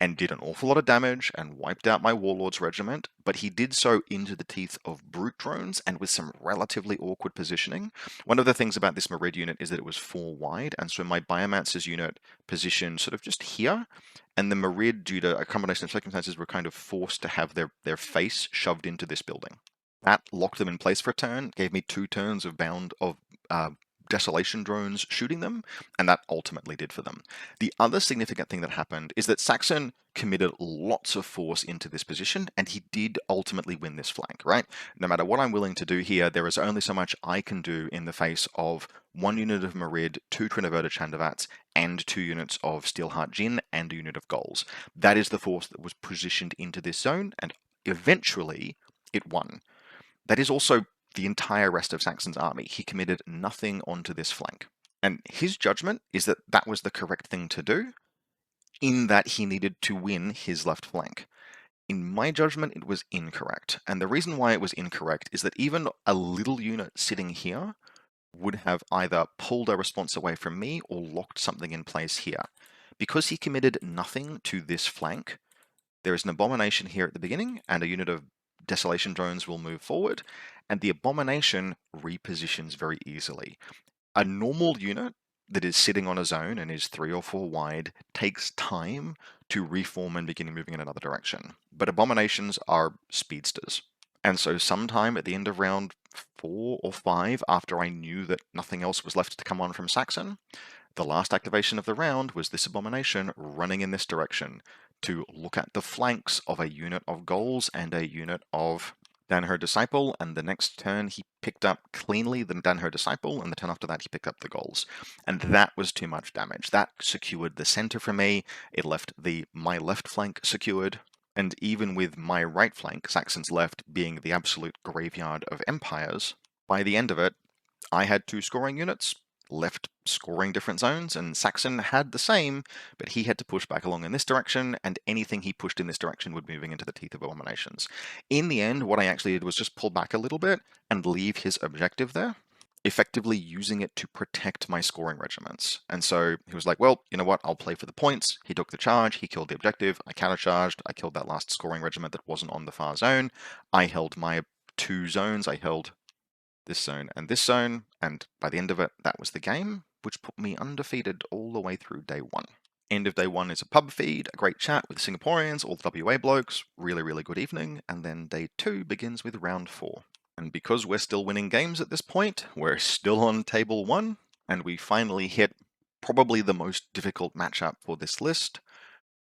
and did an awful lot of damage and wiped out my Warlord's regiment, but he did so into the teeth of brute drones and with some relatively awkward positioning. One of the things about this Merid unit is that it was 4 wide, and so my Biomancer's unit positioned sort of just here, and the Merid, due to a combination of circumstances, were kind of forced to have their face shoved into this building. That locked them in place for a turn, gave me 2 turns of desolation drones shooting them, and that ultimately did for them. The other significant thing that happened is that Saxon committed lots of force into this position, and he did ultimately win this flank, right? No matter what I'm willing to do here, there is only so much I can do in the face of 1 unit of Merid, 2 Trinoverta Chandavats, and 2 units of Steelheart Jin, and a unit of Ghouls. That is the force that was positioned into this zone, and eventually it won. That is also the entire rest of Saxon's army. He committed nothing onto this flank. And his judgment is that that was the correct thing to do, in that he needed to win his left flank. In my judgment, it was incorrect. And the reason why it was incorrect is that even a little unit sitting here would have either pulled a response away from me or locked something in place here. Because he committed nothing to this flank, there is an abomination here at the beginning, and a unit of desolation drones will move forward, and the abomination repositions very easily. A normal unit that is sitting on a zone and is 3 or 4 wide takes time to reform and begin moving in another direction. But abominations are speedsters. And so sometime at the end of round 4 or 5, after I knew that nothing else was left to come on from Saxon, the last activation of the round was this abomination running in this direction to look at the flanks of a unit of Ghouls and a unit of Danher Disciple, and the next turn he picked up cleanly the Danher Disciple, and the turn after that he picked up the Ghouls. And that was too much damage. That secured the center for me, it left my left flank secured, and even with my right flank, Saxon's left, being the absolute graveyard of empires, by the end of it, I had 2 scoring units, left scoring different zones, and Saxon had the same, but he had to push back along in this direction, and anything he pushed in this direction would be moving into the teeth of abominations. In the end, what I actually did was just pull back a little bit and leave his objective there, effectively using it to protect my scoring regiments. And so he was like, well, you know what, I'll play for the points. He took the charge, he killed the objective, I countercharged, I killed that last scoring regiment that wasn't on the far zone, I held my 2 zones, I held this zone and this zone, and by the end of it, that was the game, which put me undefeated all the way through day 1. End of day 1 is a pub feed, a great chat with Singaporeans, all the WA blokes, really, really good evening, and then day 2 begins with round 4. And because we're still winning games at this point, we're still on table 1, and we finally hit probably the most difficult matchup for this list,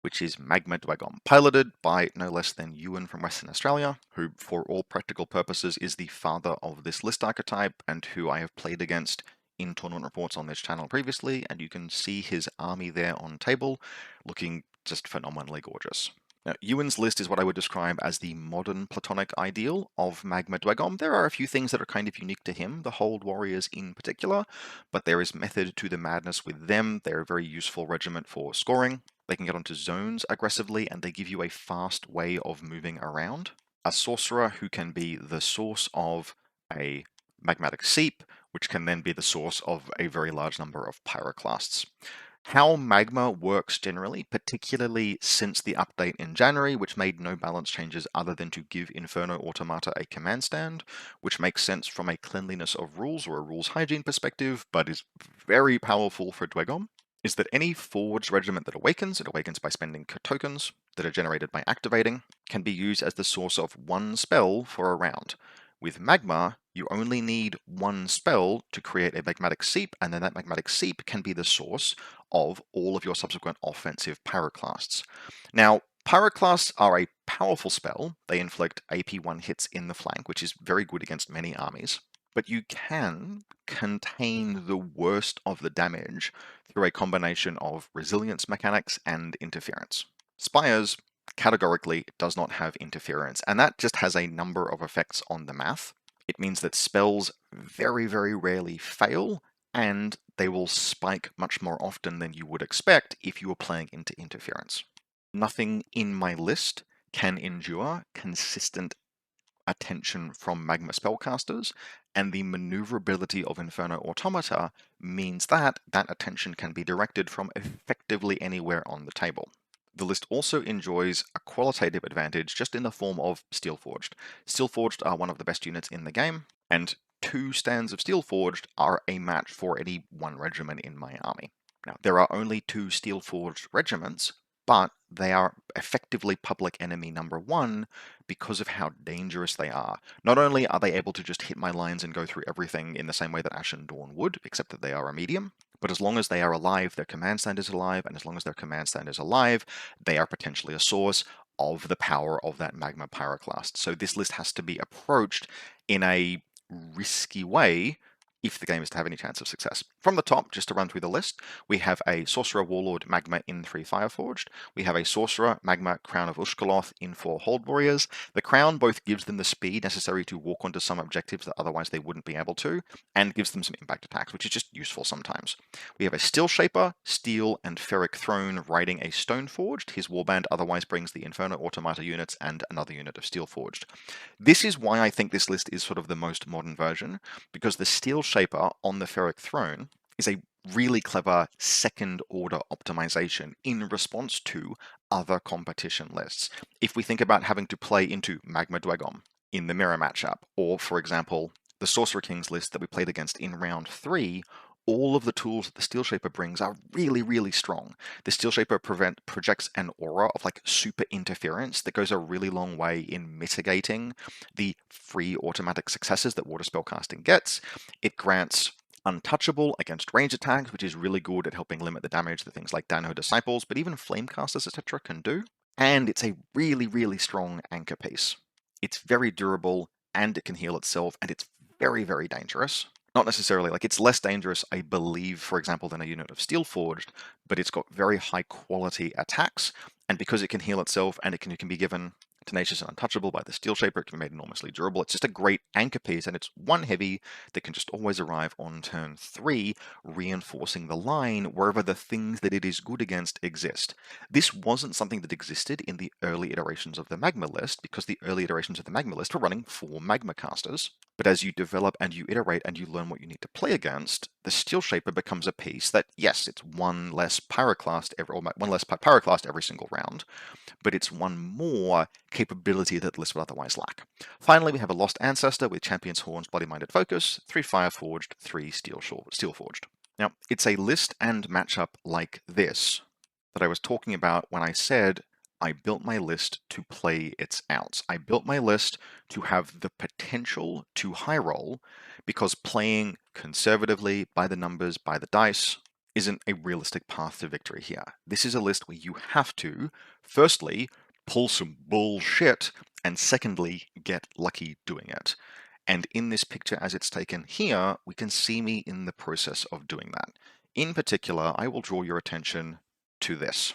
which is Magma Dwagom, piloted by no less than Ewan from Western Australia, who, for all practical purposes, is the father of this list archetype and who I have played against in tournament reports on this channel previously, and you can see his army there on table, looking just phenomenally gorgeous. Now, Ewan's list is what I would describe as the modern Platonic ideal of Magma Dwagom. There are a few things that are kind of unique to him, the Hold Warriors in particular, but there is method to the madness with them. They're a very useful regiment for scoring. They can get onto zones aggressively, and they give you a fast way of moving around. A sorcerer who can be the source of a magmatic seep, which can then be the source of a very large number of pyroclasts. How magma works generally, particularly since the update in January, which made no balance changes other than to give Inferno Automata a command stand, which makes sense from a cleanliness of rules or a rules hygiene perspective, but is very powerful for Dwegom, is that any forged regiment that awakens, it awakens by spending tokens that are generated by activating, can be used as the source of one spell for a round. With Magma, you only need one spell to create a magmatic seep, and then that magmatic seep can be the source of all of your subsequent offensive pyroclasts. Now, pyroclasts are a powerful spell. They inflict AP1 hits in the flank, which is very good against many armies. But you can contain the worst of the damage through a combination of resilience mechanics and interference. Spires categorically does not have interference, and that just has a number of effects on the math. It means that spells very, very rarely fail, and they will spike much more often than you would expect if you were playing into interference. Nothing in my list can endure consistent attention from Magma spellcasters, and the maneuverability of Inferno Automata means that that attention can be directed from effectively anywhere on the table. The list also enjoys a qualitative advantage just in the form of Steelforged. Steelforged are one of the best units in the game, and 2 stands of Steelforged are a match for any 1 regiment in my army. Now, there are only 2 Steelforged regiments, but they are effectively public enemy number 1 because of how dangerous they are. Not only are they able to just hit my lines and go through everything in the same way that Ashen Dawn would, except that they are a medium, but as long as they are alive, their command stand is alive, and as long as their command stand is alive, they are potentially a source of the power of that Magma Pyroclast. So this list has to be approached in a risky way if the game is to have any chance of success. From the top, just to run through the list, we have a Sorcerer Warlord Magma in 3 Fireforged. We have a Sorcerer Magma Crown of Ushkaloth in 4 Hold Warriors. The Crown both gives them the speed necessary to walk onto some objectives that otherwise they wouldn't be able to, and gives them some impact attacks, which is just useful sometimes. We have a Steel Shaper, Steel and Ferric Throne riding a Stoneforged. His warband otherwise brings the Inferno Automata units and another unit of Steelforged. This is why I think this list is sort of the most modern version, because the Steel Shaper on the Ferric Throne is a really clever second order optimization in response to other competition lists. If we think about having to play into Magma Dwagom in the mirror matchup, or for example, the Sorcerer Kings list that we played against in round 3, all of the tools that the Steel Shaper brings are really, really strong. The Steel Shaper projects an aura of like super interference that goes a really long way in mitigating the free automatic successes that water spellcasting gets. It grants untouchable against range attacks, which is really good at helping limit the damage that things like Danho Disciples, but even Flamecasters, etc. can do. And it's a really, really strong anchor piece. It's very durable, and it can heal itself, and it's very, very dangerous. Not necessarily, like it's less dangerous, I believe, for example, than a unit of Steelforged, but it's got very high quality attacks, and because it can heal itself and it can be given tenacious and untouchable by the Steel Shaper, it can be made enormously durable. It's just a great anchor piece, and it's 1 heavy that can just always arrive on turn 3, reinforcing the line wherever the things that it is good against exist. This wasn't something that existed in the early iterations of the Magma list, because the early iterations of the Magma list were running 4 Magma casters. But as you develop and you iterate and you learn what you need to play against, the Steel Shaper becomes a piece that, yes, it's 1 less pyroclast or 1 less pyroclast every single round, but it's 1 more capability that the list would otherwise lack. Finally, we have a Lost Ancestor with Champion's Horns, Bloody-Minded Focus, 3 Fireforged, 3 Steelforged. Now, it's a list and matchup like this that I was talking about when I said I built my list to play its outs. I built my list to have the potential to high roll, because playing conservatively by the numbers, by the dice, isn't a realistic path to victory here. This is a list where you have to, firstly, pull some bullshit, and secondly, get lucky doing it. And in this picture as it's taken here, we can see me in the process of doing that. In particular, I will draw your attention to this.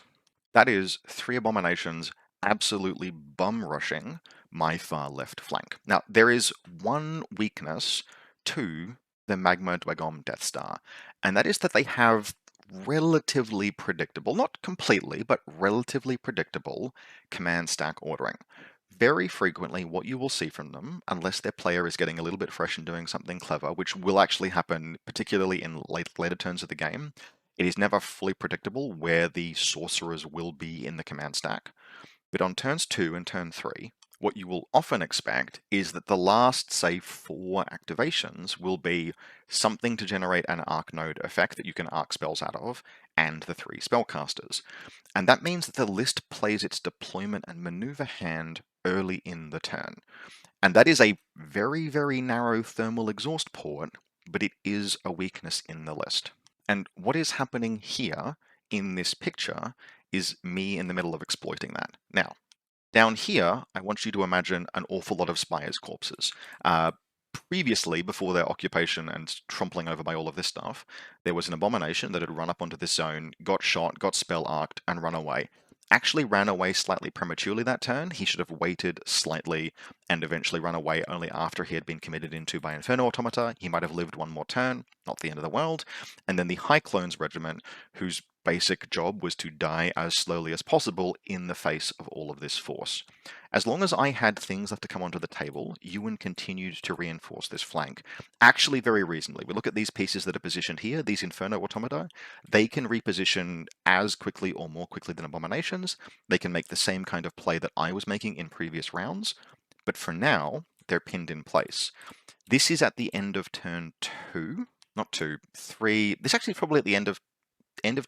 That is 3 abominations absolutely bum rushing my far left flank. Now, there is one weakness to the Magma Dwagom Death Star, and that is that they have relatively predictable, not completely, but relatively predictable command stack ordering. Very frequently, what you will see from them, unless their player is getting a little bit fresh and doing something clever, which will actually happen particularly in later turns of the game, it is never fully predictable where the sorcerers will be in the command stack. But on turns 2 and turn 3, what you will often expect is that the last, say, 4 activations will be something to generate an arc node effect that you can arc spells out of, and the 3 spellcasters. And that means that the list plays its deployment and maneuver hand early in the turn. And that is a very, very narrow thermal exhaust port, but it is a weakness in the list. And what is happening here in this picture is me in the middle of exploiting that. Now, down here, I want you to imagine an awful lot of Spires corpses. Previously, before their occupation and trampling over by all of this stuff, there was an abomination that had run up onto this zone, got shot, got spell arced, and run away. Actually ran away slightly prematurely that turn. He should have waited slightly and eventually run away only after he had been committed into by Inferno Automata. He might have lived one more turn, not the end of the world. And then the High Clones Regiment, whose basic job was to die as slowly as possible in the face of all of this force. As long as I had things left to come onto the table, Ewan continued to reinforce this flank. Actually, very reasonably. We look at these pieces that are positioned here, these Inferno Automata, they can reposition as quickly or more quickly than Abominations. They can make the same kind of play that I was making in previous rounds, but for now, they're pinned in place. This is at the end of turn 2, not 2, 3. This actually is probably at the end of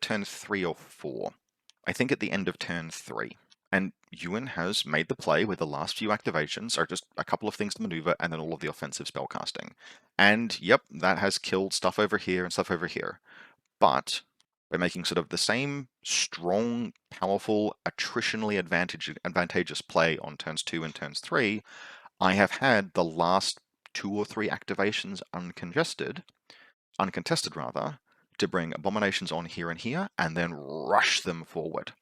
turn 3 or 4. I think at the end of turn 3. And Ewan has made the play where the last few activations are just a couple of things to maneuver and then all of the offensive spellcasting. And yep, that has killed stuff over here and stuff over here. But by making sort of the same strong, powerful, attritionally advantageous play on turns 2 and turns 3, I have had the last 2 or 3 activations uncontested rather, to bring abominations on here and here, and then rush them forward.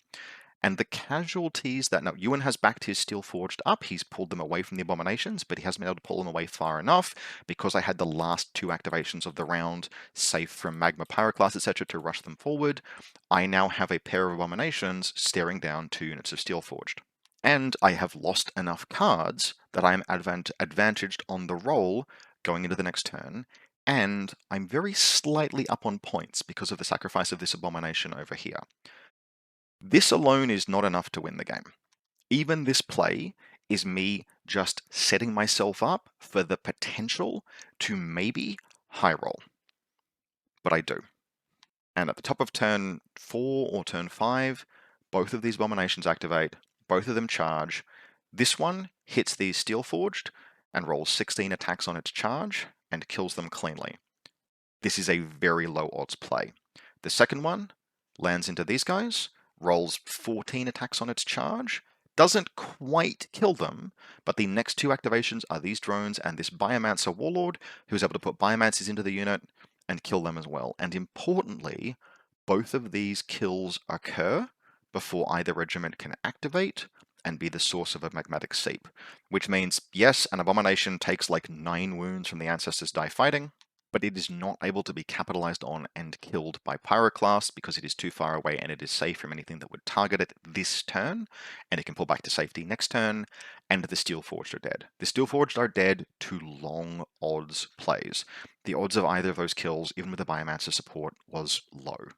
And the casualties that, now, Ewan has backed his Steel Forged up, he's pulled them away from the abominations, but he hasn't been able to pull them away far enough, because I had the last 2 activations of the round, safe from Magma Pyroclast, etc., to rush them forward. I now have a pair of abominations staring down 2 units of Steel Forged. And I have lost enough cards that I am advantaged on the roll going into the next turn, and I'm very slightly up on points because of the sacrifice of this abomination over here. This alone is not enough to win the game. Even this play is me just setting myself up for the potential to maybe high roll. But I do. And at the top of turn 4 or turn 5, both of these abominations activate, both of them charge. This one hits these Steel Forged and rolls 16 attacks on its charge and kills them cleanly. This is a very low odds play. The second one lands into these guys, rolls 14 attacks on its charge, doesn't quite kill them, but the next 2 activations are these drones and this Biomancer Warlord, who's able to put Biomancers into the unit and kill them as well. And importantly, both of these kills occur before either regiment can activate and be the source of a magmatic seep, which means, yes, an abomination takes like 9 wounds from the ancestors die fighting, but it is not able to be capitalized on and killed by Pyroclast because it is too far away and it is safe from anything that would target it this turn, and it can pull back to safety next turn, and the Steel Forged are dead. The Steel Forged are dead to long odds plays. The odds of either of those kills, even with the Biomancer support, was low.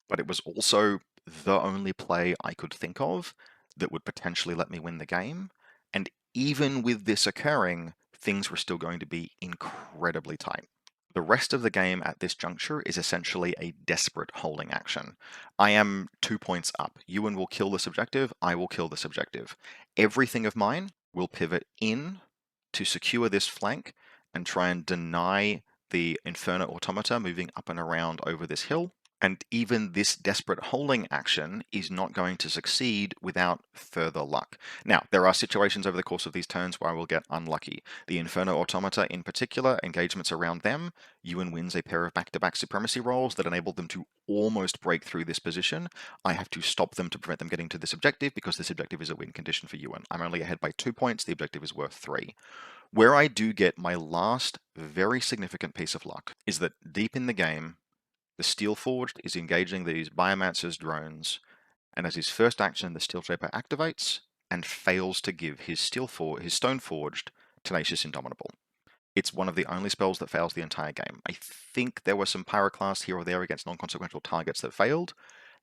But it was also the only play I could think of that would potentially let me win the game, and even with this occurring, things were still going to be incredibly tight. The rest of the game at this juncture is essentially a desperate holding action. I am 2 points up. Ewan will kill this objective, I will kill this objective. Everything of mine will pivot in to secure this flank and try and deny the Inferno Automata moving up and around over this hill. And even this desperate holding action is not going to succeed without further luck. Now, there are situations over the course of these turns where I will get unlucky. The Inferno Automata in particular, engagements around them, Ewan wins a pair of back-to-back supremacy rolls that enable them to almost break through this position. I have to stop them to prevent them getting to this objective because this objective is a win condition for Ewan. I'm only ahead by 2 points, the objective is worth 3. Where I do get my last very significant piece of luck is that deep in the game, the Steelforged is engaging these Biomancer's drones, and as his first action, the Steel Shaper activates and fails to give his Stoneforged Tenacious Indomitable. It's one of the only spells that fails the entire game. I think there were some Pyroclasts here or there against non-consequential targets that failed.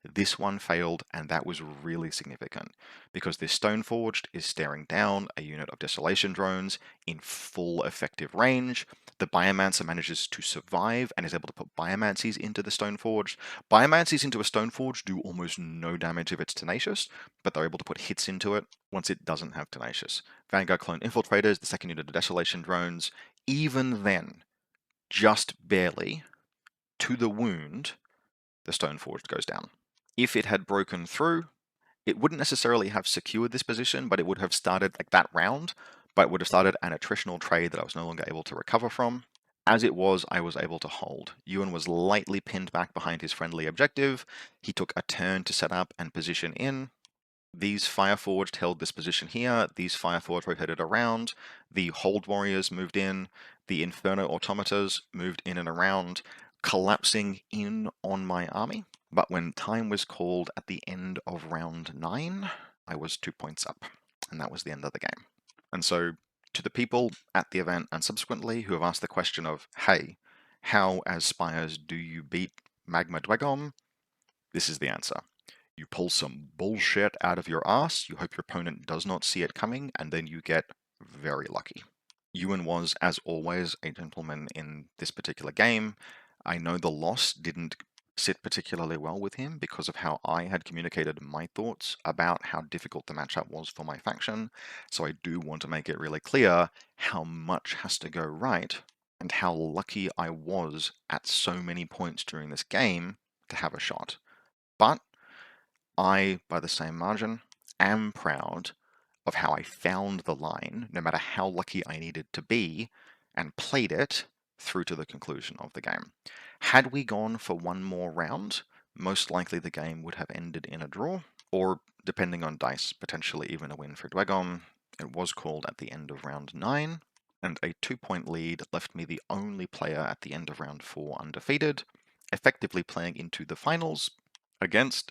This one failed, and that was really significant because this Stoneforged is staring down a unit of Desolation drones in full effective range. The Biomancer manages to survive and is able to put Biomancies into the Stoneforged. Biomancies into a Stoneforged do almost no damage if it's Tenacious, but they're able to put hits into it once it doesn't have Tenacious. Vanguard Clone Infiltrators, the second unit of Desolation drones, even then, just barely, to the wound, the Stoneforged goes down. If it had broken through, it wouldn't necessarily have secured this position, but it would have started like that round, but it would have started an attritional trade that I was no longer able to recover from. As it was, I was able to hold. Ewan was lightly pinned back behind his friendly objective. He took a turn to set up and position in. These Fireforged held this position here, these Fireforged rotated around, the Hold Warriors moved in, the Inferno Automatas moved in and around, collapsing in on my army. But when time was called at the end of round 9, I was 2 points up, and that was the end of the game. And so, to the people at the event and subsequently who have asked the question of, hey, how as Spires do you beat Magma Dwegom? This is the answer. You pull some bullshit out of your ass, you hope your opponent does not see it coming, and then you get very lucky. Ewan was, as always, a gentleman in this particular game. I know the loss didn't sit particularly well with him because of how I had communicated my thoughts about how difficult the matchup was for my faction, so I do want to make it really clear how much has to go right and how lucky I was at so many points during this game to have a shot. But I, by the same margin, am proud of how I found the line, no matter how lucky I needed to be, and played it through to the conclusion of the game. Had we gone for one more round, most likely the game would have ended in a draw, or, depending on dice, potentially even a win for Dwegom. It was called at the end of round 9, and a 2-point lead left me the only player at the end of round 4 undefeated, effectively playing into the finals against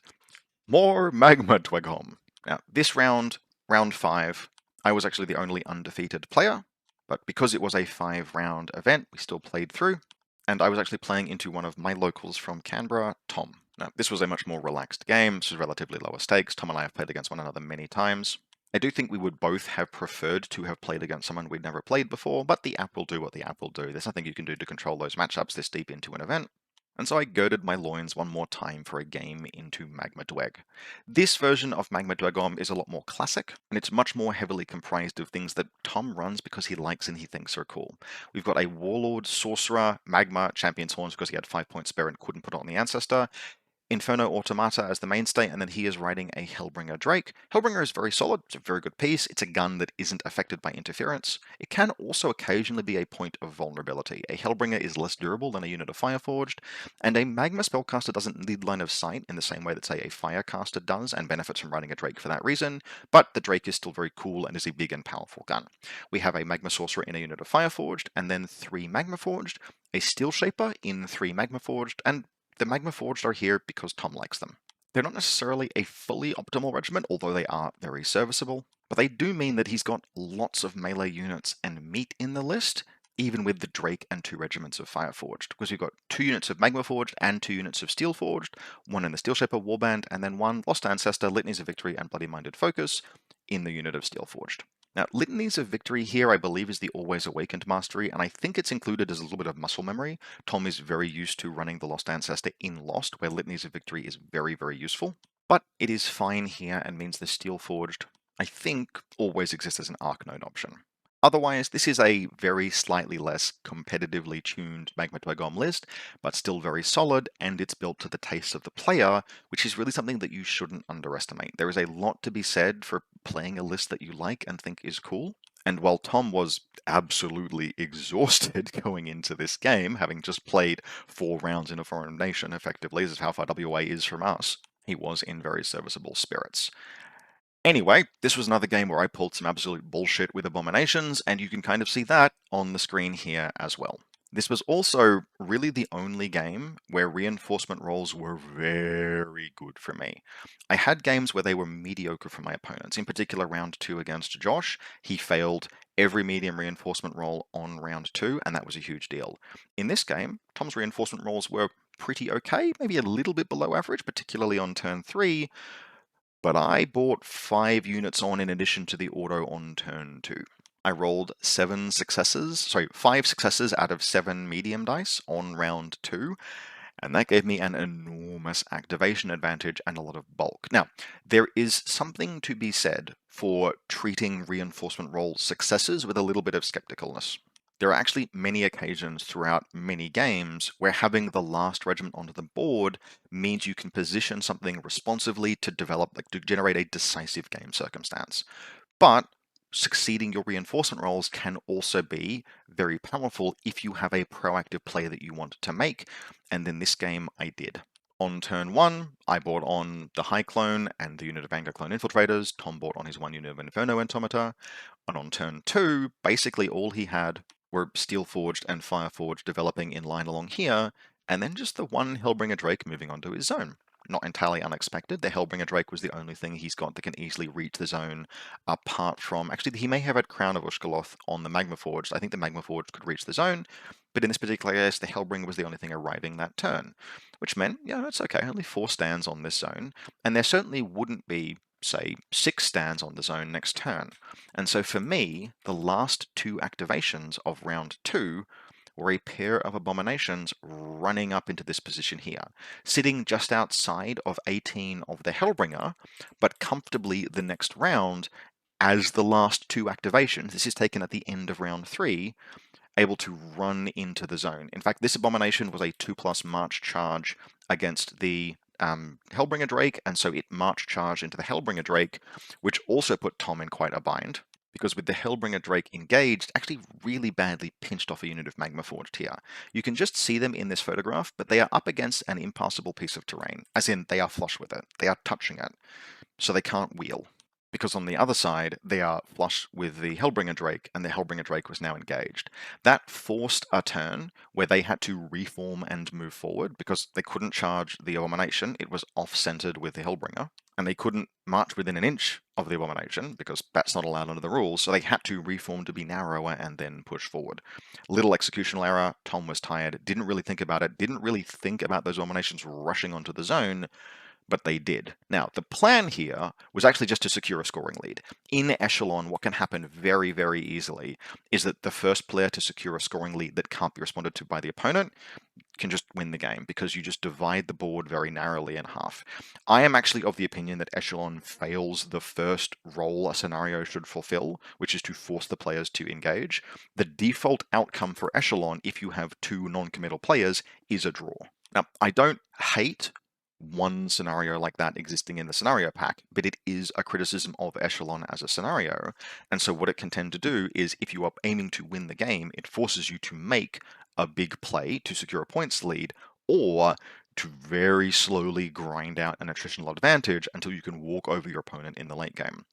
more Magma Dwegom. Now, this round, round 5, I was actually the only undefeated player, but because it was a 5-round event, we still played through, and I was actually playing into one of my locals from Canberra, Tom. Now, this was a much more relaxed game, this was relatively lower stakes. Tom and I have played against one another many times. I do think we would both have preferred to have played against someone we'd never played before, but the app will do what the app will do. There's nothing you can do to control those matchups this deep into an event. And so I girded my loins one more time for a game into Magma Dweg. This version of Magma Dwegom is a lot more classic, and it's much more heavily comprised of things that Tom runs because he likes and he thinks are cool. We've got a Warlord, Sorcerer, Magma, Champion's Horns because he had 5 points spare and couldn't put it on the Ancestor, Inferno Automata as the mainstay, and then he is riding a Hellbringer Drake. Hellbringer is very solid, it's a very good piece, it's a gun that isn't affected by interference. It can also occasionally be a point of vulnerability. A Hellbringer is less durable than a unit of Fireforged, and a Magma Spellcaster doesn't need line of sight in the same way that, say, a Firecaster does, and benefits from riding a Drake for that reason, but the Drake is still very cool and is a big and powerful gun. We have a Magma Sorcerer in a unit of Fireforged, and then 3 Magma Forged, a Steel Shaper in 3 Magma Forged, and the Magma Forged are here because Tom likes them. They're not necessarily a fully optimal regiment, although they are very serviceable, but they do mean that he's got lots of melee units and meat in the list, even with the Drake and 2 regiments of Fireforged, because we've got 2 units of Magma Forged and 2 units of Steel Forged, 1 in the Steel Shaper Warband, and then 1 Lost Ancestor, Litanies of Victory, and Bloody Minded Focus in the unit of Steel Forged. Now, Litanies of Victory here, I believe, is the Always Awakened Mastery, and I think it's included as a little bit of muscle memory. Tom is very used to running the Lost Ancestor in Lost, where Litanies of Victory is very, very useful. But it is fine here and means the Steel Forged, I think, always exists as an Arc Node option. Otherwise, this is a very slightly less competitively tuned Magma-to-Agom list, but still very solid, and it's built to the taste of the player, which is really something that you shouldn't underestimate. There is a lot to be said for playing a list that you like and think is cool. And while Tom was absolutely exhausted going into this game, having just played 4 rounds in a foreign nation, effectively, this is how far WA is from us, he was in very serviceable spirits. Anyway, this was another game where I pulled some absolute bullshit with abominations, and you can kind of see that on the screen here as well. This was also really the only game where reinforcement rolls were very good for me. I had games where they were mediocre for my opponents, in particular round 2 against Josh. He failed every medium reinforcement roll on round 2, and that was a huge deal. In this game, Tom's reinforcement rolls were pretty okay, maybe a little bit below average, particularly on turn 3, but I bought 5 units on in addition to the auto on turn 2. I rolled 5 successes out of 7 medium dice on round 2, and that gave me an enormous activation advantage and a lot of bulk. Now, there is something to be said for treating reinforcement roll successes with a little bit of skepticalness. There are actually many occasions throughout many games where having the last regiment onto the board means you can position something responsively to to generate a decisive game circumstance. But succeeding your reinforcement rolls can also be very powerful if you have a proactive play that you want to make, and in this game I did. On turn 1, I bought on the High Clone and the unit of Anglo Clone Infiltrators. Tom bought on his 1 unit of Inferno Entometer. And on turn 2, basically all he had were Steelforged and Fireforged developing in line along here, and then just the 1 Hellbringer Drake moving onto his zone. Not entirely unexpected. The Hellbringer Drake was the only thing he's got that can easily reach the zone, apart from... Actually, he may have had Crown of Ushkaloth on the Magma Forged. I think the Magma Forged could reach the zone, but in this particular case, the Hellbringer was the only thing arriving that turn, which meant, yeah, it's okay, only 4 stands on this zone, and there certainly wouldn't be, say, 6 stands on the zone next turn. And so for me, the last 2 activations of round 2 were a pair of abominations running up into this position here, sitting just outside of 18 of the Hellbringer, but comfortably the next round as the last 2 activations. This is taken at the end of round 3, able to run into the zone. In fact, this abomination was a 2+ march charge against the Hellbringer Drake, and so it march charged into the Hellbringer Drake, which also put Tom in quite a bind, because with the Hellbringer Drake engaged, actually really badly pinched off a unit of Magma Forged here. You can just see them in this photograph, but they are up against an impassable piece of terrain, as in they are flush with it, they are touching it, so they can't wheel. Because on the other side, they are flush with the Hellbringer Drake, and the Hellbringer Drake was now engaged. That forced a turn where they had to reform and move forward, because they couldn't charge the Abomination. It was off-centered with the Hellbringer, and they couldn't march within an inch of the Abomination, because that's not allowed under the rules, so they had to reform to be narrower and then push forward. Little executional error, Tom was tired, didn't really think about it, didn't really think about those Abominations rushing onto the zone, but they did. Now, the plan here was actually just to secure a scoring lead. In Echelon, what can happen very, very easily is that the first player to secure a scoring lead that can't be responded to by the opponent can just win the game, because you just divide the board very narrowly in half. I am actually of the opinion that Echelon fails the first role a scenario should fulfill, which is to force the players to engage. The default outcome for Echelon, if you have 2 non-committal players, is a draw. Now, I don't hate one scenario like that existing in the scenario pack, but it is a criticism of Echelon as a scenario. And so what it can tend to do is, if you are aiming to win the game, it forces you to make a big play to secure a points lead, or to very slowly grind out an attritional advantage until you can walk over your opponent in the late game.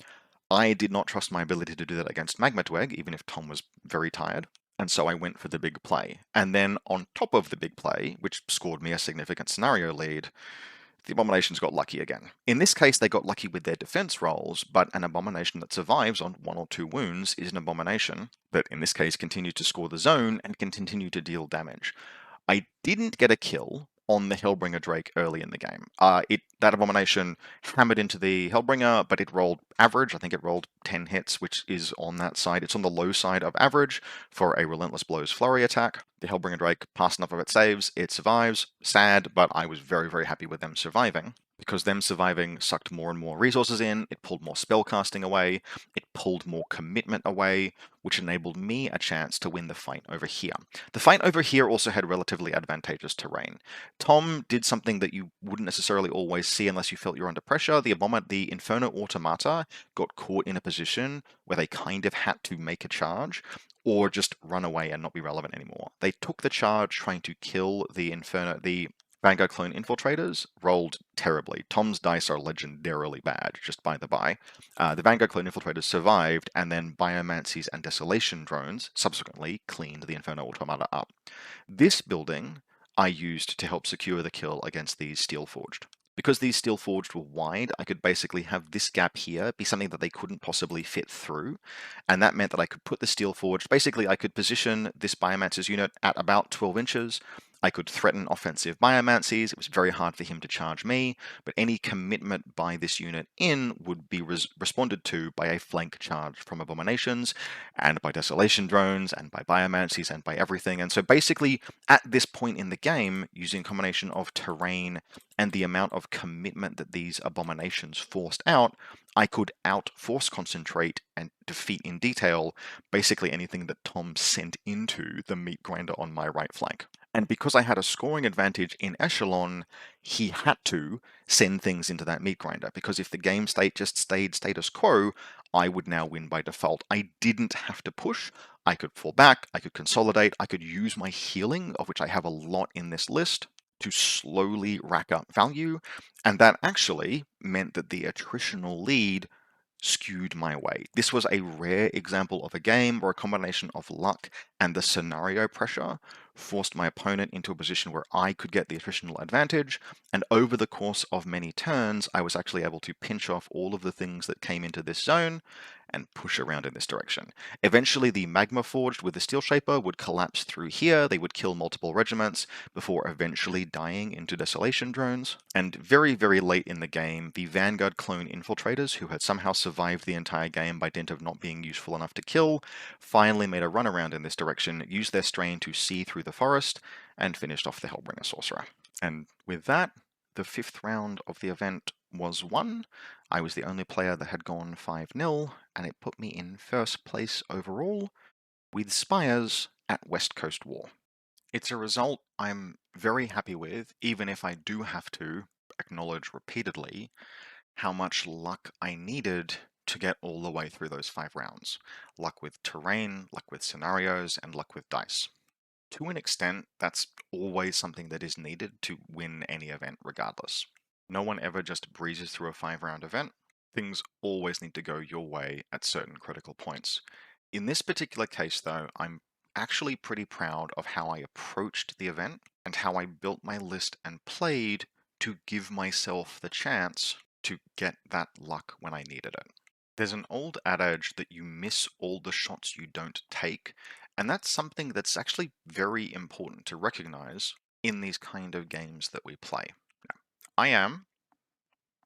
I did not trust my ability to do that against Magmatweg, even if Tom was very tired, and so I went for the big play. And then on top of the big play, which scored me a significant scenario lead, the Abominations got lucky again. In this case, they got lucky with their defense rolls, but an Abomination that survives on 1 or 2 wounds is an Abomination that, in this case, continued to score the zone and can continue to deal damage. I didn't get a kill on the Hellbringer Drake early in the game. That Abomination hammered into the Hellbringer, but it rolled average. I think it rolled 10 hits, which is on that side. It's on the low side of average for a Relentless Blows flurry attack. The Hellbringer Drake passed enough of its saves. It survives. Sad, but I was very, very happy with them surviving. because them surviving sucked more and more resources in, it pulled more spellcasting away, it pulled more commitment away, which enabled me a chance to win the fight over here. The fight over here also had relatively advantageous terrain. Tom did something that you wouldn't necessarily always see unless you felt you're under pressure. The Inferno Automata got caught in a position where they kind of had to make a charge or just run away and not be relevant anymore. They took the charge trying to kill the Vanguard Clone Infiltrators, rolled terribly. Tom's dice are legendarily bad, just by the by. The Vanguard Clone Infiltrators survived, and then Biomancies and Desolation drones subsequently cleaned the Inferno Automata up. This building I used to help secure the kill against these Steelforged. Because these Steelforged were wide, I could basically have this gap here be something that they couldn't possibly fit through, and that meant that I could put the Steelforged, basically I could position this Biomancer's unit at about 12 inches, I could threaten offensive Biomancies, it was very hard for him to charge me, but any commitment by this unit in would be responded to by a flank charge from Abominations, and by Desolation Drones, and by Biomancies, and by everything. And so basically, at this point in the game, using a combination of terrain and the amount of commitment that these Abominations forced out, I could out-force concentrate and defeat in detail basically anything that Tom sent into the meat grinder on my right flank. And because I had a scoring advantage in Echelon, he had to send things into that meat grinder, because if the game state just stayed status quo, I would now win by default. I didn't have to push. I could fall back, I could consolidate, I could use my healing, of which I have a lot in this list, to slowly rack up value, and that actually meant that the attritional lead skewed my way. This was a rare example of a game where a combination of luck and the scenario pressure forced my opponent into a position where I could get the attritional advantage, and over the course of many turns, I was actually able to pinch off all of the things that came into this zone and push around in this direction. Eventually, the Magma Forged with the Steel Shaper would collapse through here, they would kill multiple regiments, before eventually dying into Desolation Drones. And very, very late in the game, the Vanguard Clone Infiltrators, who had somehow survived the entire game by dint of not being useful enough to kill, finally made a runaround in this direction, used their strain to see through the forest, and finished off the Hellbringer Sorcerer. And with that, the 5th round of the event was won. I was the only player that had gone 5-0, and it put me in first place overall, with Spires at West Coast War. It's a result I'm very happy with, even if I do have to acknowledge repeatedly how much luck I needed to get all the way through those 5 rounds. Luck with terrain, luck with scenarios, and luck with dice. To an extent, that's always something that is needed to win any event regardless. No one ever just breezes through a 5-round event. Things always need to go your way at certain critical points. In this particular case, though, I'm actually pretty proud of how I approached the event and how I built my list and played to give myself the chance to get that luck when I needed it. There's an old adage that you miss all the shots you don't take, and that's something that's actually very important to recognize in these kind of games that we play. Now, I am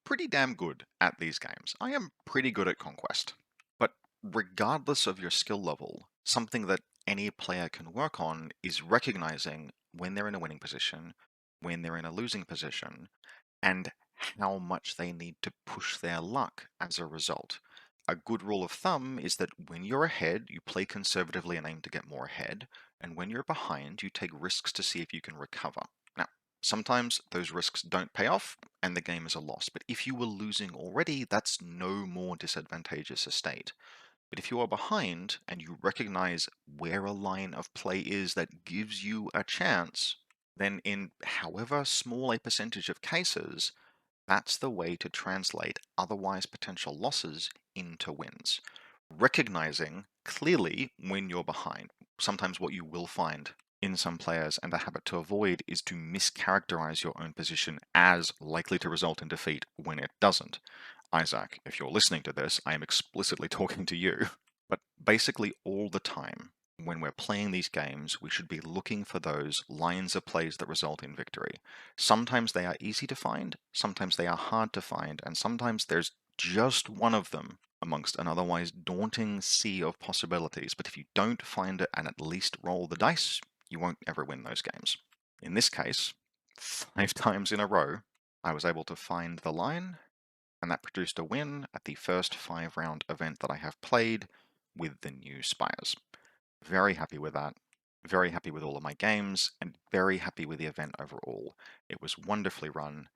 pretty damn good at these games. I am pretty good at Conquest. But regardless of your skill level, something that any player can work on is recognizing when they're in a winning position, when they're in a losing position, and how much they need to push their luck as a result. A good rule of thumb is that when you're ahead, you play conservatively and aim to get more ahead, and when you're behind, you take risks to see if you can recover. Now, sometimes those risks don't pay off, and the game is a loss, but if you were losing already, that's no more disadvantageous a state. But if you are behind, and you recognize where a line of play is that gives you a chance, then in however small a percentage of cases, that's the way to translate otherwise potential losses into wins. Recognizing clearly when you're behind. Sometimes what you will find in some players, and the habit to avoid, is to mischaracterize your own position as likely to result in defeat when it doesn't. Isaac, if you're listening to this, I am explicitly talking to you. But basically all the time, when we're playing these games, we should be looking for those lines of plays that result in victory. Sometimes they are easy to find, sometimes they are hard to find, and sometimes there's just one of them amongst an otherwise daunting sea of possibilities. But if you don't find it and at least roll the dice, you won't ever win those games. In this case, 5 times in a row, I was able to find the line, and that produced a win at the first 5-round event that I have played with the new Spires. Very happy with that. Very happy with all of my games, and very happy with the event overall. It was wonderfully run,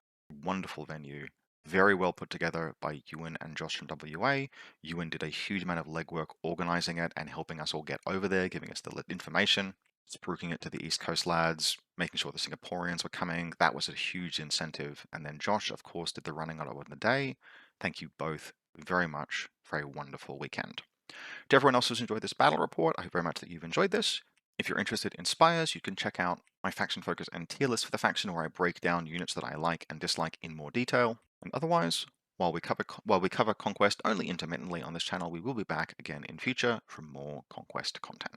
wonderful venue, very well put together by Ewan and Josh from WA. Ewan did a huge amount of legwork organizing it and helping us all get over there, giving us the information, spruiking it to the East Coast lads, making sure the Singaporeans were coming. That was a huge incentive. And then Josh, of course, did the running on it on the day. Thank you both very much for a wonderful weekend. To everyone else who's enjoyed this battle report, I hope very much that you've enjoyed this. If you're interested in Spires, you can check out my faction focus and tier list for the faction where I break down units that I like and dislike in more detail. And otherwise, while we cover Conquest only intermittently on this channel, we will be back again in future for more Conquest content.